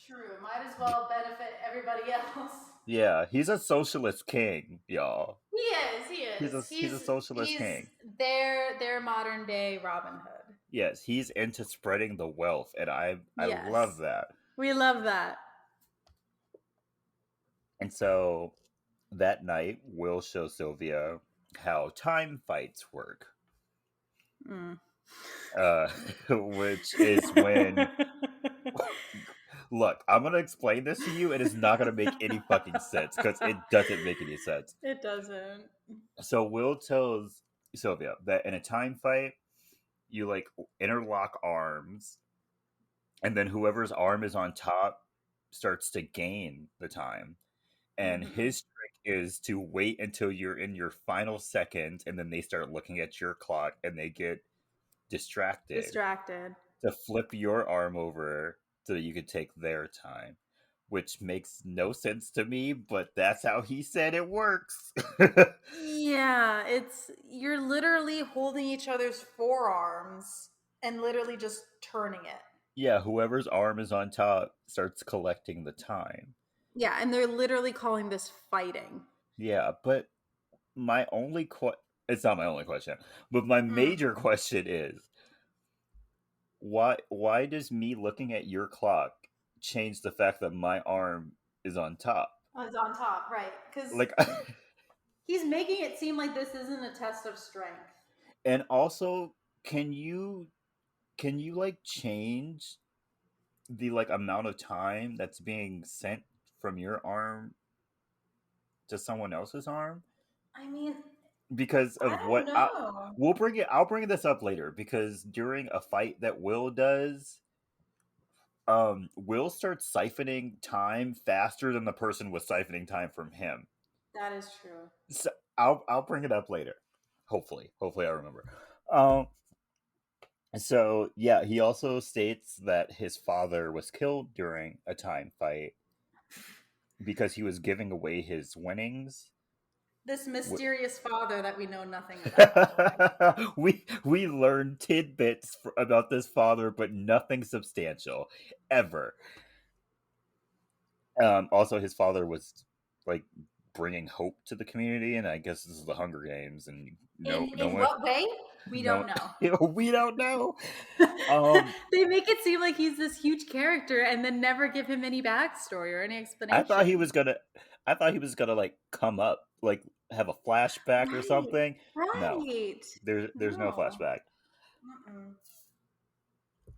True. Might as well benefit everybody else. yeah, he's a socialist king, y'all. He is. He He's is. a he's a socialist He's king. their modern day Robin Hood. Yes, he's into spreading the wealth, and I love Yes. that. We love that. And so that night, Will show Sylvia how time fights work, Mm. uh, which is when. Look, I'm gonna explain this to you. It is not gonna make any fucking sense because it doesn't make any sense. It doesn't. So Will tells Sylvia that in a time fight, you like interlock arms, and then whoever's arm is on top starts to gain the time. And Mm-hmm. his trick is to wait until you're in your final second, and then they start looking at your clock and they get distracted Distracted. to flip your arm over so that you can take their time, which makes no sense to me, but that's how he said it works. Yeah, it's you're literally holding each other's forearms and literally just turning it. Yeah, whoever's arm is on top starts collecting the time. Yeah, and they're literally calling this fighting. Yeah, but my only it's not my only question, but my Mm. major question is why does me looking at your clock change the fact that my arm is on top? It's on top, right? Because Like he's making it seem like this isn't a test of strength. and also can you like change the like amount of time that's being sent from your arm to someone else's arm? I mean, because I of don't know. I'll bring this up later because during a fight that Will does, Will starts siphoning time faster than the person was siphoning time from him. That is true. So I'll bring it up later. Hopefully I remember. Um, so yeah, he also states that his father was killed during a time fight because he was giving away his winnings. This mysterious father that we know nothing about. We learned tidbits about this father, but nothing substantial ever. Also, his father was like bringing hope to the community, and I guess this is the Hunger Games, and no In one, what way? We no, don't know. we don't know. Um, They make it seem like he's this huge character and then never give him any backstory or any I thought he explanation. was gonna, I thought he was gonna like come up, like have a flashback or Right. something. No, Right. there's no No. flashback, Mm-mm.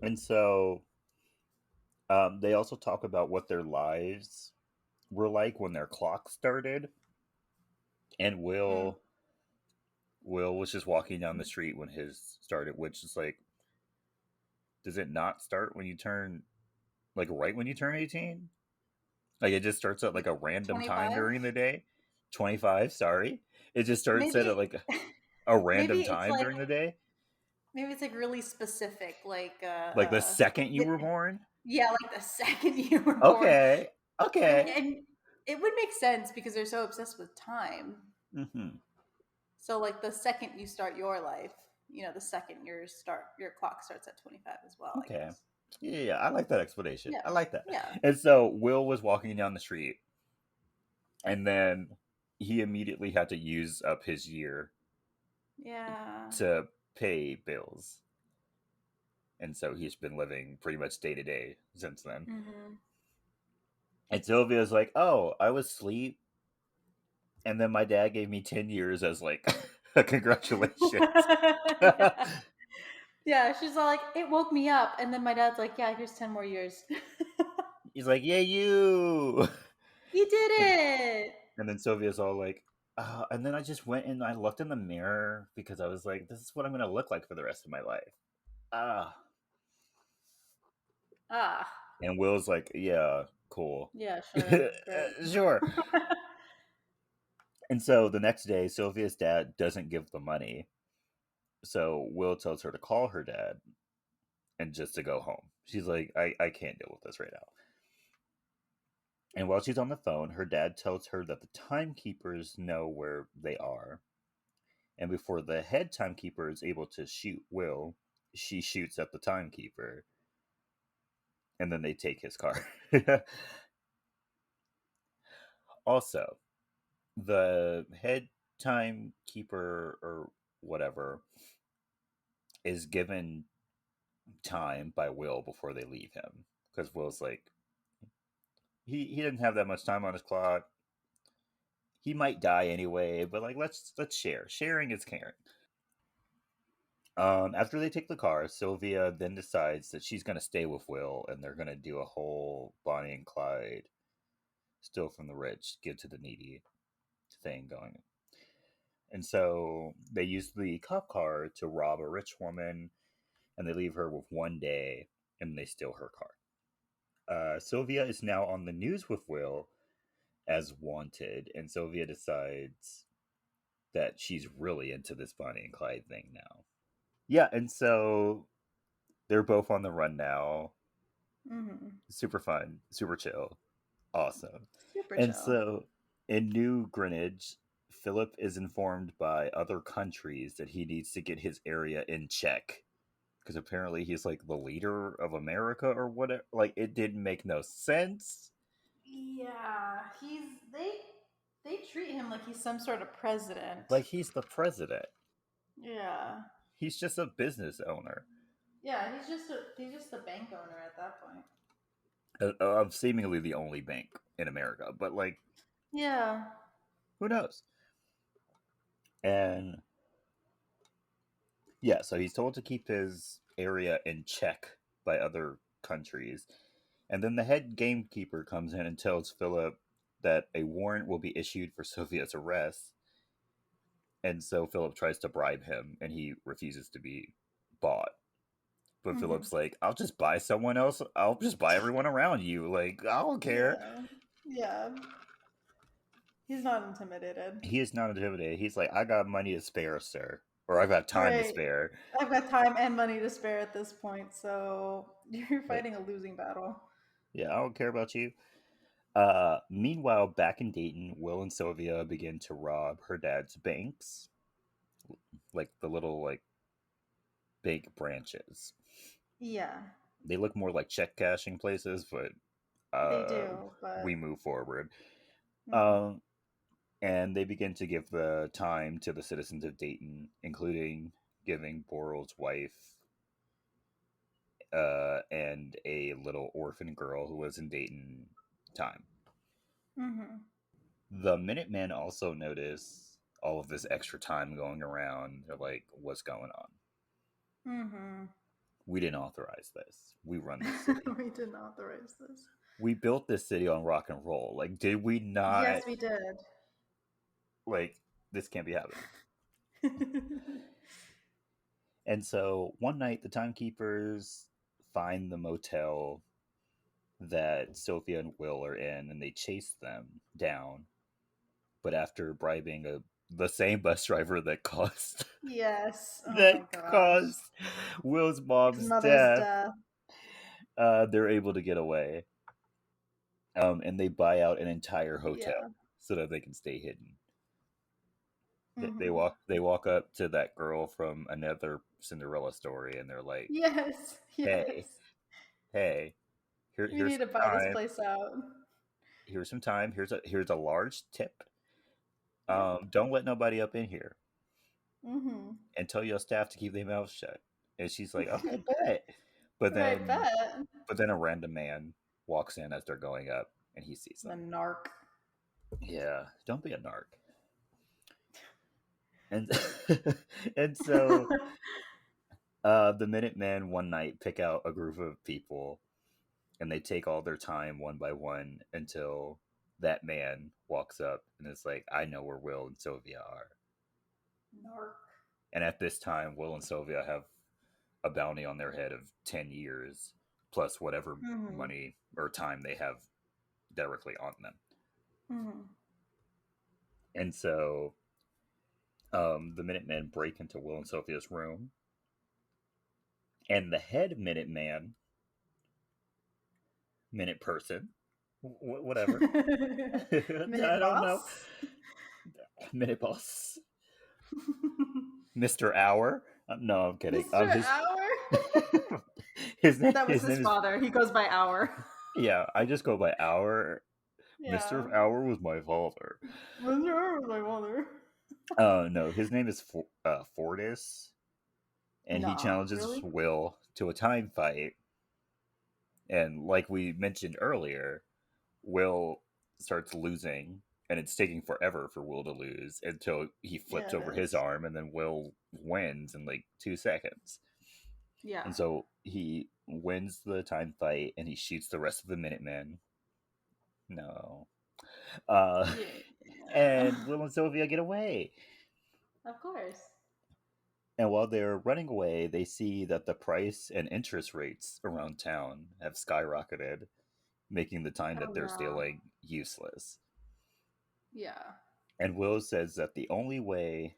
and so they also talk about what their lives were like when their clock started, and Mm. Will was just walking down the street when his started, which is like, does it not start when you turn like right when you turn 18? Like it just starts at like a random time 25? during the day. 25, sorry. It just starts at Maybe like a maybe random it's time like during the day. really specific, like Like the second you it, were born. yeah, like the second you were born. Okay. Okay. And it would make sense because they're so obsessed with time. Hmm. So like the second you start your life, the second your clock starts at 25 as well, I Okay. guess. Yeah, I like that explanation. I Yeah. like that. Yeah. And so Will was walking down the street, and then he immediately had to use up his year Yeah. to pay bills. And so he's been living pretty much day to day since then. Hmm. And Sylvia's like, "Oh, I was asleep, and then my dad gave me 10 years as like congratulations." Yeah. Yeah, she's all like, it woke me up, and then my dad's like, yeah, here's 10 more years. He's like, "Yeah, you." You did And it. then Sylvia's all like, and then I just went and I looked in the mirror because I was like, "This is what I'm gonna look like for the rest of my life." Ah, Ah, and Will's like, "Yeah, cool, yeah, sure, great. sure." And so the next day, Sylvia's dad doesn't give the money, so Will tells her to call her dad and just to go home. She's like, I can't deal with this right now. And while she's on the phone, her dad tells her that the timekeepers know where they are. And before the head timekeeper is able to shoot Will, she shoots at the timekeeper. And then they take his car. Also, the head timekeeper or whatever is given time by Will before they leave him. Because Will's like, he didn't have that much time on his clock. He might die anyway, but like let's share. Sharing is caring. After they take the car, Sylvia then decides that she's gonna stay with Will, and they're gonna do a whole Bonnie and Clyde, steal from the rich, give to the needy thing going. And so they use the cop car to rob a rich woman, and they leave her with 1 day, and they steal her car. Sylvia is now on the news with Will as wanted, and Sylvia decides that she's really into this Bonnie and Clyde thing now. Yeah, and so they're both on the run now. Hmm. Super fun, super chill, awesome. Super And chill. so in New Greenwich, Philip is informed by other countries that he needs to get his area in check because apparently he's like the leader of America or whatever. Like it didn't make no sense. Yeah, they treat him like he's some sort of president. Like he's the president. Yeah. He's just a business owner Yeah, he's just a bank owner at that point. of seemingly the only bank in America. But like, Yeah. who knows? And yeah, so he's told to keep his area in check by other countries. And then the head gamekeeper comes in and tells Philip that a warrant will be issued for Sylvia's arrest. And so Philip tries to bribe him, and he refuses to be bought. But Mm-hmm. Philip's like, I'll just buy someone else. I'll just buy everyone around you. Like, I don't care. Yeah. Yeah. He's not intimidated. He is not intimidated. He's like, I got money to spare, sir. Or I've got time to Right. spare. I've got time and money to spare at this point, so you're Like, fighting a losing battle. yeah, I don't care about you. Meanwhile, back in Dayton, Will and Sylvia begin to rob her dad's banks, like the little like bank branches. Yeah, They look more like check cashing places, but they uh, do, we but move forward. mhm. Um, and they begin to give the time to the citizens of Dayton, including giving Boral's wife and a little orphan girl who was in Dayton time. Mhm. The Minutemen also notice all of this extra time going around. They're like, what's going on? Mhm. We didn't authorize this. We run this city. We didn't authorize this. We built this city on rock and roll. Like, did we not? Yes, we did. Like, this can't be happening. And so one night, the timekeepers find the motel that Sophia and Will are in, and they chase them down. But after bribing the same bus driver that caused Yes. Oh that my gosh. caused Will's His mom's mother's death, death. they're able to get away. And they buy out an entire hotel Yeah. so that they can stay hidden. They Mhm. walk up to that girl from another Cinderella story, and they're like, Yes. "Hey, Yes. hey, You here's need to some buy this time. place out. Here's some time. Here's a large tip. Yep. Don't let nobody up in here, Mhm. and tell your staff to keep their mouth shut." And she's like, "Okay, bet." But Right, then, bet. but then a random man walks in as they're going up, and he sees The them. narc. Yeah, don't be a narc. And and so the Minutemen one night pick out a group of people, and they take all their time one by one until that man walks up and is like, "I know where Will and Sylvia are." Narc. And at this time, Will and Sylvia have a bounty on their head of 10 years plus whatever Mhm. money or time they have directly on them. Mhm. And so the Minutemen break into Will and Sophia's room, and the head Minuteman, Minute person, whatever, I Minute don't know, boss. Minute Boss, Mr. Hour. No, I'm kidding. Mr. His Hour. his name That was his his name is father. He goes by Hour. yeah. I just go by Hour. Yeah. Mr. Hour was my father. Mr. Hour was my father. No, his name is Fortis, and he Nah, challenges really? Will to a time fight. And like we mentioned earlier, Will starts losing, and it's taking forever for Will to lose until he Yeah, flips it over his is. arm, and then Will wins in like 2 seconds. Yeah. And so he wins the time fight, and he shoots the rest of the Minutemen. No. Uh, Yeah. and Will and Sylvia get away. Of course. And while they're running away, they see that the price and interest rates around town have skyrocketed, making the time Oh that they're no. stealing useless. Yeah. And Will says that the only way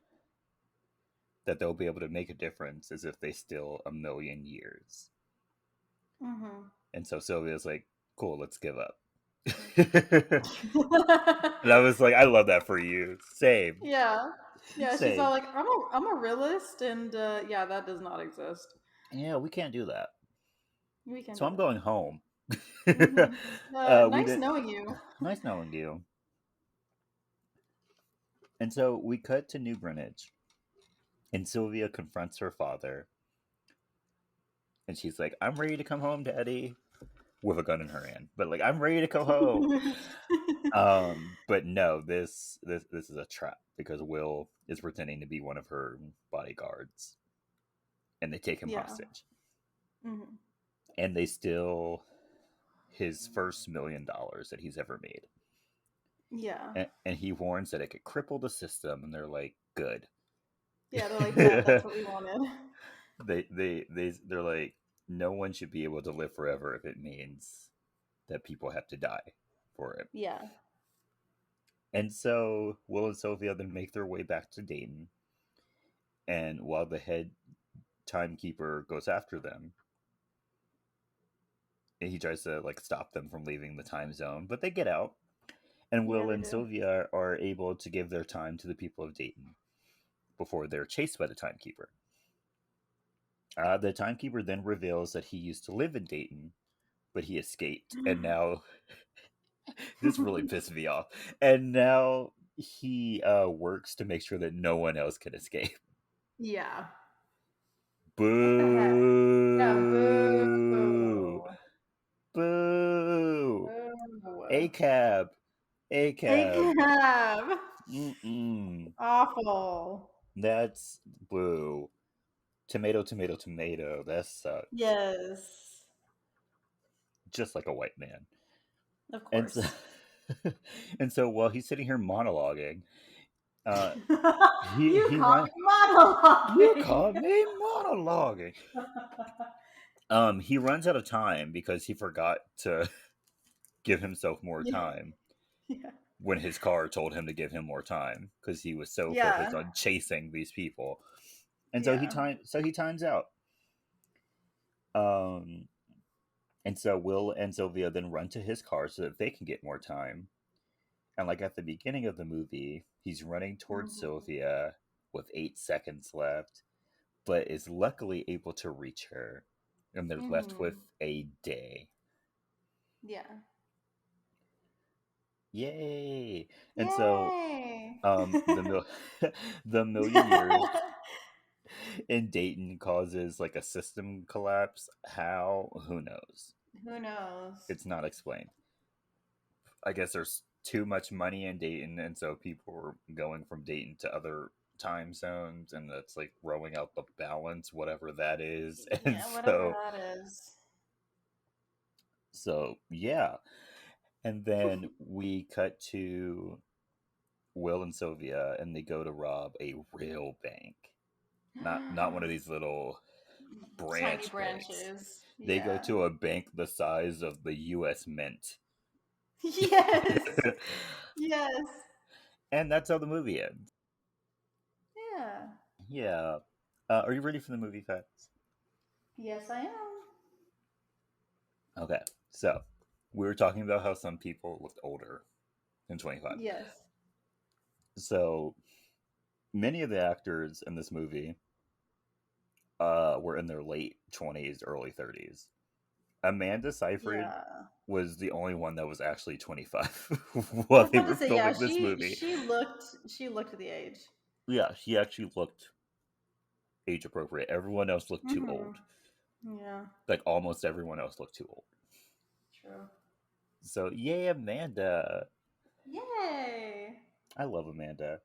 that they'll be able to make a difference is if they steal 1,000,000 years. Mhm. And so Sylvia's like, cool, let's give up. And I was like, I love that for you. Same. Yeah. Yeah, she's all Same. like, I'm a realist, and yeah, that does not exist. Yeah, we can't do that. We can So do I'm that. going home. We Nice did knowing you. nice knowing you. And so we cut to New Greenwich, and Sylvia confronts her father, and she's like, "I'm ready to come home, Daddy," with a gun in her hand. But like, I'm ready to come home. But no, this is a trap because Will is pretending to be one of her bodyguards, and they take him Yeah. hostage, Hmm. and they steal his first $1,000,000 that he's ever made. Yeah. And he warns that it could cripple the system, and they're like, good. Yeah, they're like, yeah, that's what we wanted. They're like, no one should be able to live forever if it means that people have to die for it. Yeah. And so Will and Sylvia then make their way back to Dayton, and while the head timekeeper goes after them, and he tries to like stop them from leaving the time zone, but they get out, and Yeah, Will they and do. Sylvia are able to give their time to the people of Dayton before they're chased by the timekeeper. The timekeeper then reveals that he used to live in Dayton, but he escaped, and now this really pissed me off. And now he works to make sure that no one else can escape. Yeah. What the heck? Yeah, Boo! boo. Boo! Boo. A cab! A cab! ACAB. Mm-mm. Awful. That's boo. Tomato, tomato, tomato. That sucks. Yes. Just like a white man. Of And so, course. and so while he's sitting here monologuing, uh, You he caught run. me You monologuing. caught me monologuing. He runs out of time because he forgot to give himself more Yeah. time Yeah. when his car told him to give him more time because he was so focused Yeah. on chasing these people. And so Yeah. he times out. Um, and so Will and Sylvia then run to his car so that they can get more time. And like at the beginning of the movie, he's running towards Mhm. Sylvia with 8 seconds left, but is luckily able to reach her. And they're left with Mhm. a day. Yeah. Yay! And so Yay. the the million years in Dayton causes like a system collapse. How? Who knows? Who knows? It's not explained. I guess there's too much money in Dayton, and so people were going from Dayton to other time zones, and that's like throwing out the balance, whatever that is. And Yeah, whatever so, that is. yeah. And then we cut to Will and Sylvia, and they go to rob a real bank, not one of these little Tiny branch banks. branches. They go Yeah. to a bank the size of the U.S. Mint, Yes. Yes. and that's how the movie ends. Yeah. Yeah. Are you ready for the movie facts? Yes, I am. Okay. So we were talking about how some people looked older than 25. Yes. So many of the actors in this movie were in their late 20s, early 30s. Amanda Seyfried Yeah. was the only one that was actually 25 I while was they about to were say, yeah, filming this movie. she looked the age. Yeah, she actually looked age appropriate. Everyone else looked too Mm-hmm. old. Yeah. Like almost everyone else looked too old. True. So yay, Amanda. Yay. I love Amanda.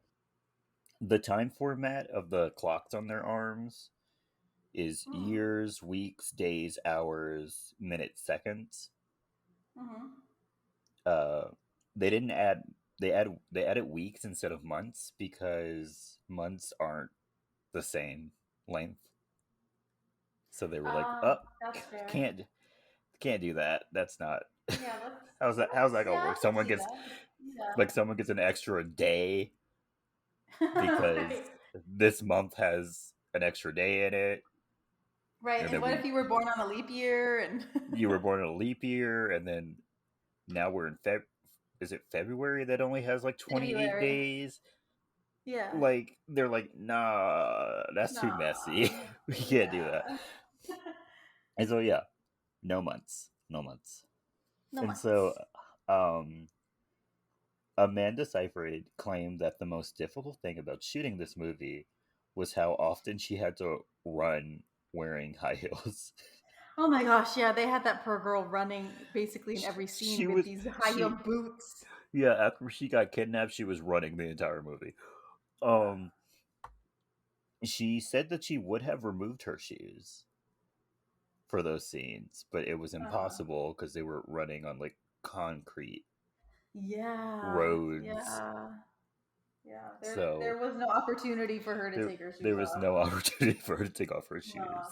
The time format of the clocks on their arms is Mm. years, weeks, days, hours, minutes, seconds. Mm-hmm. Uh, they didn't add they added weeks instead of months because months aren't the same length. So they were like, "Oh, That's fair. can't can't do that. That's not Yeah, how's that yeah, gonna I work? can see that. Someone gets an extra day Yeah. because Right. this month has an extra day in it, Right. and And then what if we you were born on a leap year and you were born in a leap year, and then now we're in is it February that only has like 28 February? days? Yeah. Like they're like, nah, that's too messy. Nah. We can't do that. Yeah. And so yeah, no months, no months. No And so months. um Amanda Seyfried claimed that the most difficult thing about shooting this movie was how often she had to run wearing high heels. Oh my gosh, yeah, they had that poor girl running basically in every she scene with was these high heel she boots. Yeah, after she got kidnapped, she was running the entire movie. Um she said that she would have removed her shoes for those scenes, but it was Uh, impossible because they were running on like concrete yeah, roads. yeah. Yeah, there So was no opportunity for her to there take her there shoes was off. no opportunity for her to take off her No. shoes.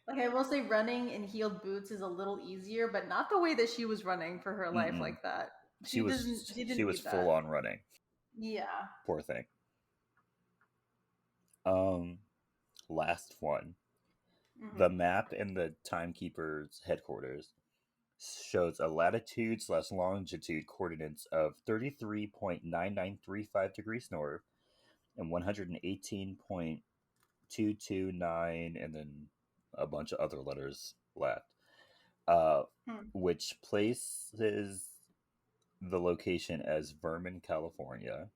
Like I will say running in heeled boots is a little easier, but not the way that she was running for her life Mm-mm. like that. She was She she didn't was need full that. on running. Yeah. Poor thing. Um, Last one. The Hmm. map in the timekeeper's headquarters shows a latitude slash longitude coordinates of 33.9935 degrees north and 118.229, and then a bunch of other letters left, uh, Hmm. which places the location as Vernon, California.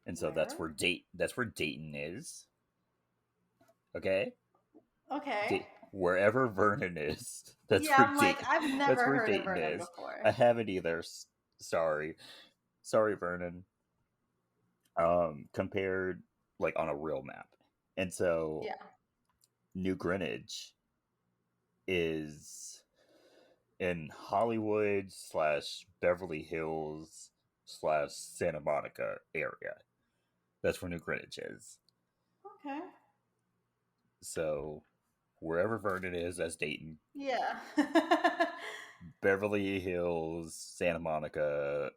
And so Where? that's where Dayton is. Okay? Okay. Wherever Vernon is, Yeah, I'm like, I've That's never where heard of Dayton Vernon is. I before. haven't either. Sorry. Sorry, Vernon. Compared like on a real map. And so Yeah. New Greenwich is in Hollywood slash Beverly Hills slash Santa Monica area. That's where New Greenwich is. Okay. So wherever Vernon is, that's Dayton. Yeah. Beverly Hills, Santa Monica,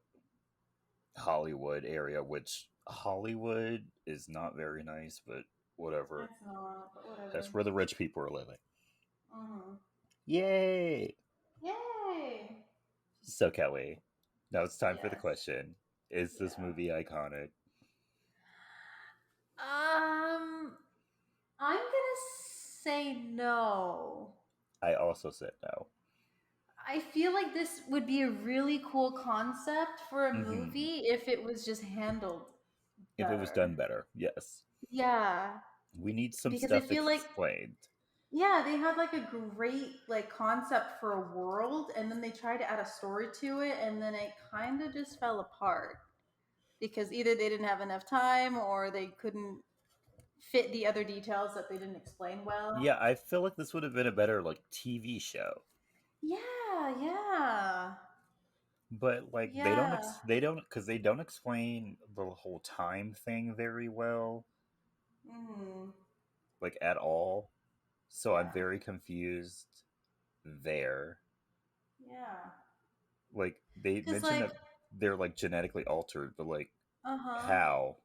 Hollywood area, which Hollywood is not very nice, but whatever. It's not, but That's whatever. where the rich people are living. Hmm. Yay! Yay! So, Kelly, now it's time for the Yes. question. Is this Yeah. movie iconic? Um, I'm gonna say no. I also said no. I feel like this would be a really cool concept for a Hmm. movie if it was just handled If it was done better. better, yes. Yeah, We need some because I stuff feel like explained. yeah, they had like a great like concept for a world and then they tried to add a story to it and then it kind of just fell apart because either they didn't have enough time or they couldn't fit the other details that they didn't explain well. Yeah, I feel like this would have been a better like TV show. Yeah, yeah. But like Yeah. they don't because they don't explain the whole time thing very well, Mm, like at all. So I'm yeah. very confused there. Yeah. Like they Cuz mentioned like that they're like genetically altered, but like uh-huh. how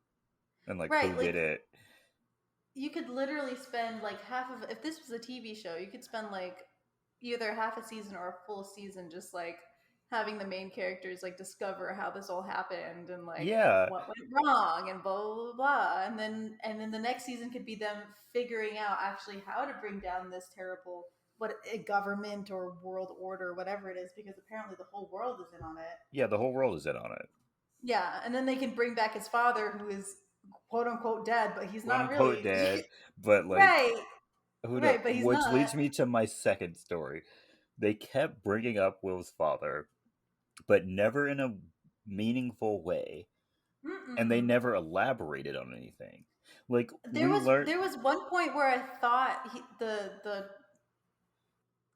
and like who Right, did like it? you could literally spend like half of if this was a TV show, you could spend like either half a season or a full season just like having the main characters like discover how this all happened and like Yeah, what went wrong and blah blah blah and then the next season could be them figuring out actually how to bring down this terrible what a government or world order whatever it is because apparently the whole world is in on it. yeah, the whole world is in on it. Yeah, and then they can bring back his father who is quote unquote dead but he's Quote not unquote really. dead, but like Right. who know? Right, but he's Which not. leads me to my second story. They kept bringing up Will's father, but never in a meaningful way, and they Mm-mm. never elaborated on anything. Like we learned, There was one point where I thought the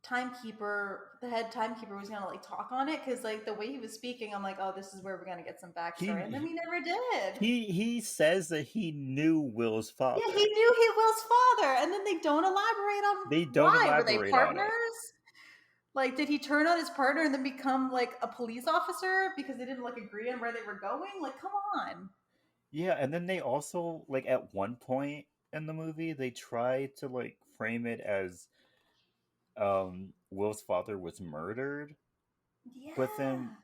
timekeeper, the head timekeeper, was gonna like talk on it because like the way he was speaking, I'm like, oh, this is where we're gonna get some backstory, and then he we never did. he says that he knew Will's Yeah, he father. knew he Will's father, and then they don't elaborate on They don't why. Were they elaborate on it. partners? Like, did he turn on his partner and then become like a police officer because they didn't like agree on where they were going? Like, come on. Yeah, and then they also like at one point in the movie they try to like frame it as Will's father was murdered, but then Yeah.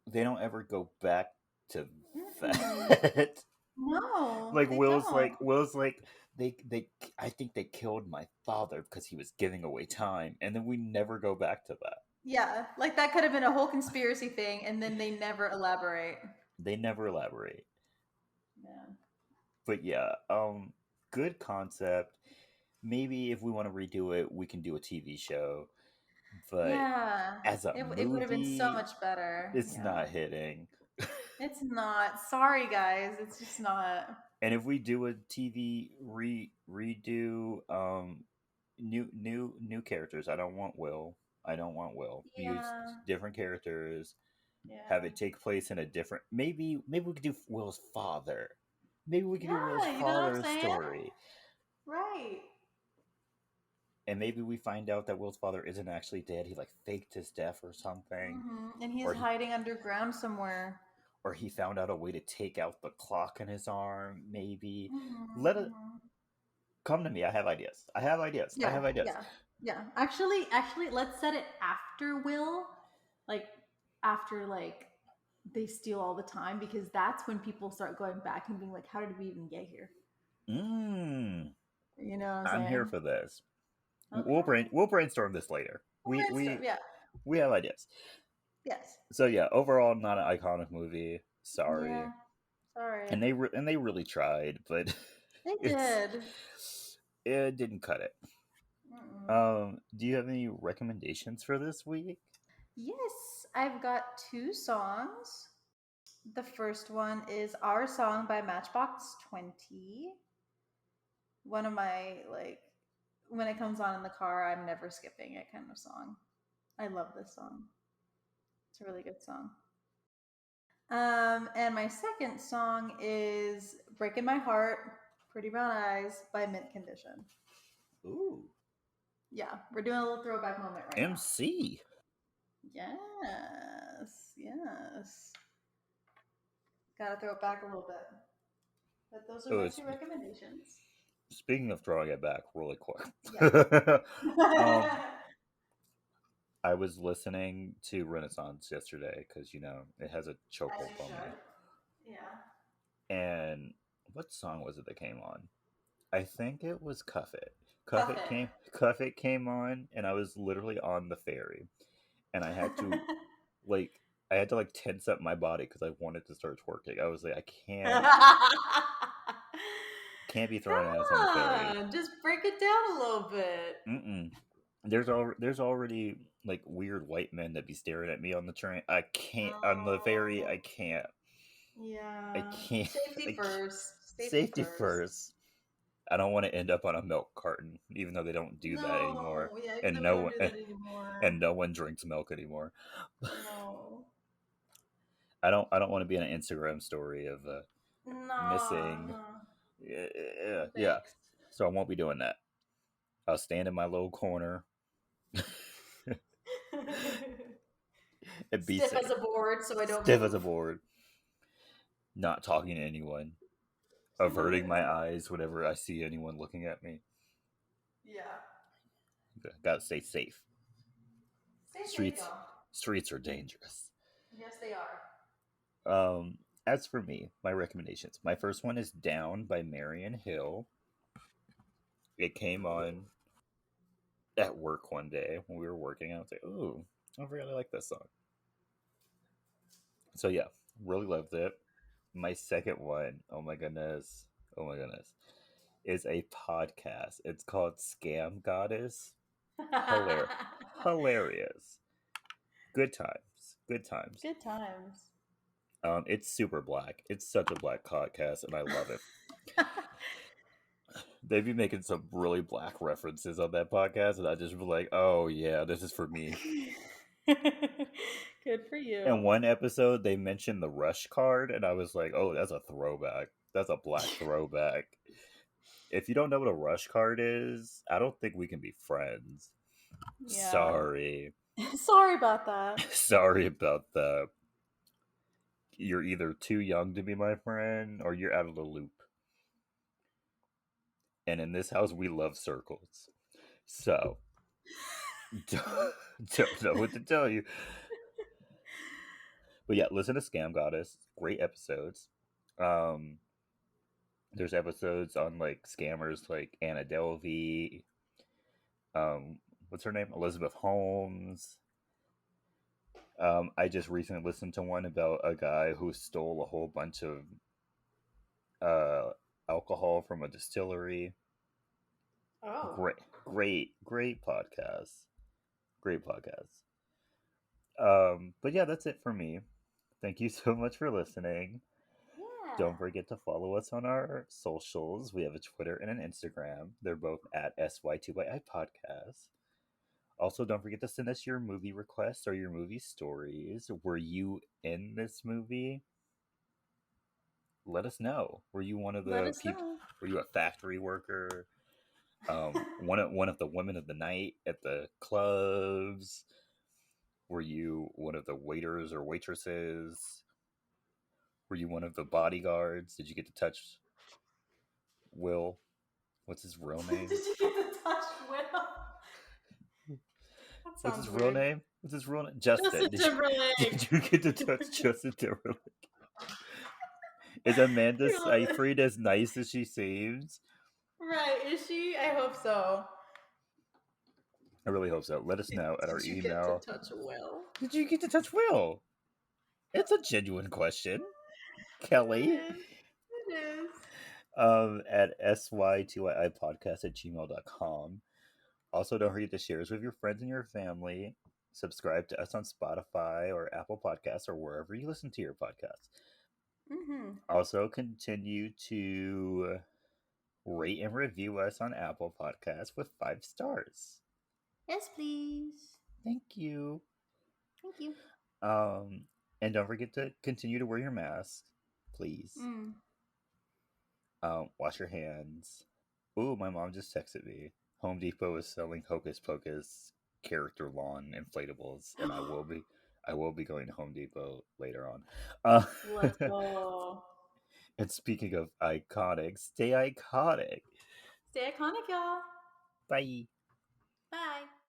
they don't ever go back to Mm-mm. that. No, Like they don't. Will's like they I think they killed my father because he was giving away time, and then we never go back to that. Yeah, like that could have been a whole conspiracy thing, and then they never elaborate. They never elaborate. Yeah. But yeah, good concept. Maybe if we want to redo it, we can do a TV show. But Yeah. as a It would have been so movie, much better. it's Yeah. not hitting. It's not. Sorry, guys. It's just not. And if we do a TV redo, new characters. I don't want Will. I don't want Will. Use Yeah. different characters. have Yeah. it take place in a different. Maybe we could do Will's father. Maybe we could do Will's Yeah, you know what I'm father's saying? story, Right. and maybe we find out that Will's father isn't actually dead. He like faked his death or something, And he's or he hiding underground somewhere. or he found out a way to take out the clock in his arm. Maybe let it Hmm. come to me. I have ideas. I have ideas. I Yeah, have ideas. yeah, yeah. Actually, let's set it after Will, like after like they steal all the time, because that's when people start going back and being like, "How did we even get here?" Mm, You know what I'm I'm here saying? for this. Okay. We'll brainstorm this later. We'll brainstorm. Yeah. We have ideas. Yes. So yeah, overall, not an iconic movie. Yeah. Sorry, Sorry. and they really tried, but They it's did. it didn't cut it. Mm-mm. Do you have any recommendations for this week? Yes, I've got two songs. The first one is Our Song by Matchbox 20. One of my, like, when it comes on in the car, I'm never skipping it kind of song. I love this song. It's a really good song. And my second song is Breaking My Heart, Pretty Brown Eyes by Mint Condition. Ooh, Yeah, we're doing a little throwback moment right now. MC. Yes, yes. Gotta throw it back a little bit. But those are Oh, my it's, two recommendations. speaking of throwing it back really quick. Yeah. um, I was listening to Renaissance yesterday because it has a As chokehold you on me. should. Yeah. And what song was it that came on? I think it was Cuff It. Cuff it. Cuff It came on, and I was literally on the ferry, and like I had to like tense up my body because I wanted to start twerking. I was like, I can't be throwing ass on the ferry. Come on, just break it down a little bit. Mm-mm. There's already like weird white men that be staring at me on the train. I can't on the ferry. Oh, I yeah. can't. Safety I can't. first. Safety Safety first. first. I don't want to end up on a milk carton, even though they don't do that anymore, No, yeah, even and though we don't do that anymore. no one drinks milk anymore. No. I don't want to be in an Instagram story of No, missing. no. Yeah, No yeah. thanks. So I won't be doing that. I'll stand in my little corner and be Stiff as safe, a board so I don't stiff as a move. board, not talking to anyone, averting my eyes whenever I see anyone looking at me. Yeah. Gotta stay safe. Stay safe, Streets, y'all. streets are dangerous. Yes, they are. Um, as for me, my recommendations. My first one is Down by Marion Hill. It came on at work one day when we were working. I was like, "Ooh, I really like this song." So yeah, really loved it. My second one, oh my goodness, is a podcast. It's called Scam Goddess. Hilar- Hilarious. Good times. Good times. Good times. It's super black. It's such a black podcast, and I love it. They be making some really black references on that podcast, and I just be like, "Oh yeah, this is for me." Good for In you. one episode, they mentioned the Rush card, and I was like, "Oh, that's a throwback. That's a black throwback." If you don't know what a Rush card is, I don't think we can be friends. Yeah. Sorry, Sorry about that. sorry about that. You're either too young to be my friend, or you're out of the loop. And in this house, we love circles. So don't know what to tell you. But yeah, listen to Scam Goddess. Great episodes. Um, there's episodes on like scammers like Anna Delvey. What's her name? Elizabeth Holmes. I just recently listened to one about a guy who stole a whole bunch of uh, alcohol from a distillery. Oh. Great podcast. Great podcast. But yeah, that's it for me. Thank you so much for listening. Yeah. Don't forget to follow us on our socials. We have a Twitter and an Instagram. They're both at SY2YI Podcast. Also, don't forget to send us your movie requests or your movie stories. Were you in this movie? Let us know. Were you one of Let the us people? know. Were you a factory worker? One of the women of the night at the clubs? Were you one of the waiters or waitresses? Were you one of the bodyguards? Did you get to touch Will? What's his real Did name? you get to touch Will? That What's his sounds real weird. name? What's his real name? Justin Justin. Did Timberlake. you get to touch Justin Timberlake? Is Amanda Seyfried as nice as she seems? Right, is she? I hope so. I really hope so. Let us know at our Did you get to email. touch Will? Did you get to touch Will? It's a genuine question, Kelly. It is. It is. At sy2iipodcast@gmail.com. Also, don't forget to share us with your friends and your family. Subscribe to us on Spotify or Apple Podcasts or wherever you listen to your podcasts. Mm-hmm. Also, continue to rate and review us on Apple Podcasts with 5 stars. Yes, please. Thank you. Thank you. Um, and don't forget to continue to wear your mask, please. Mm. Wash your hands. Ooh, my mom just texted me. Home Depot is selling Hocus Pocus character lawn inflatables, and I will be going to Home Depot later on. Let's go. And speaking of iconic, stay iconic. Stay iconic, y'all. Bye. Bye.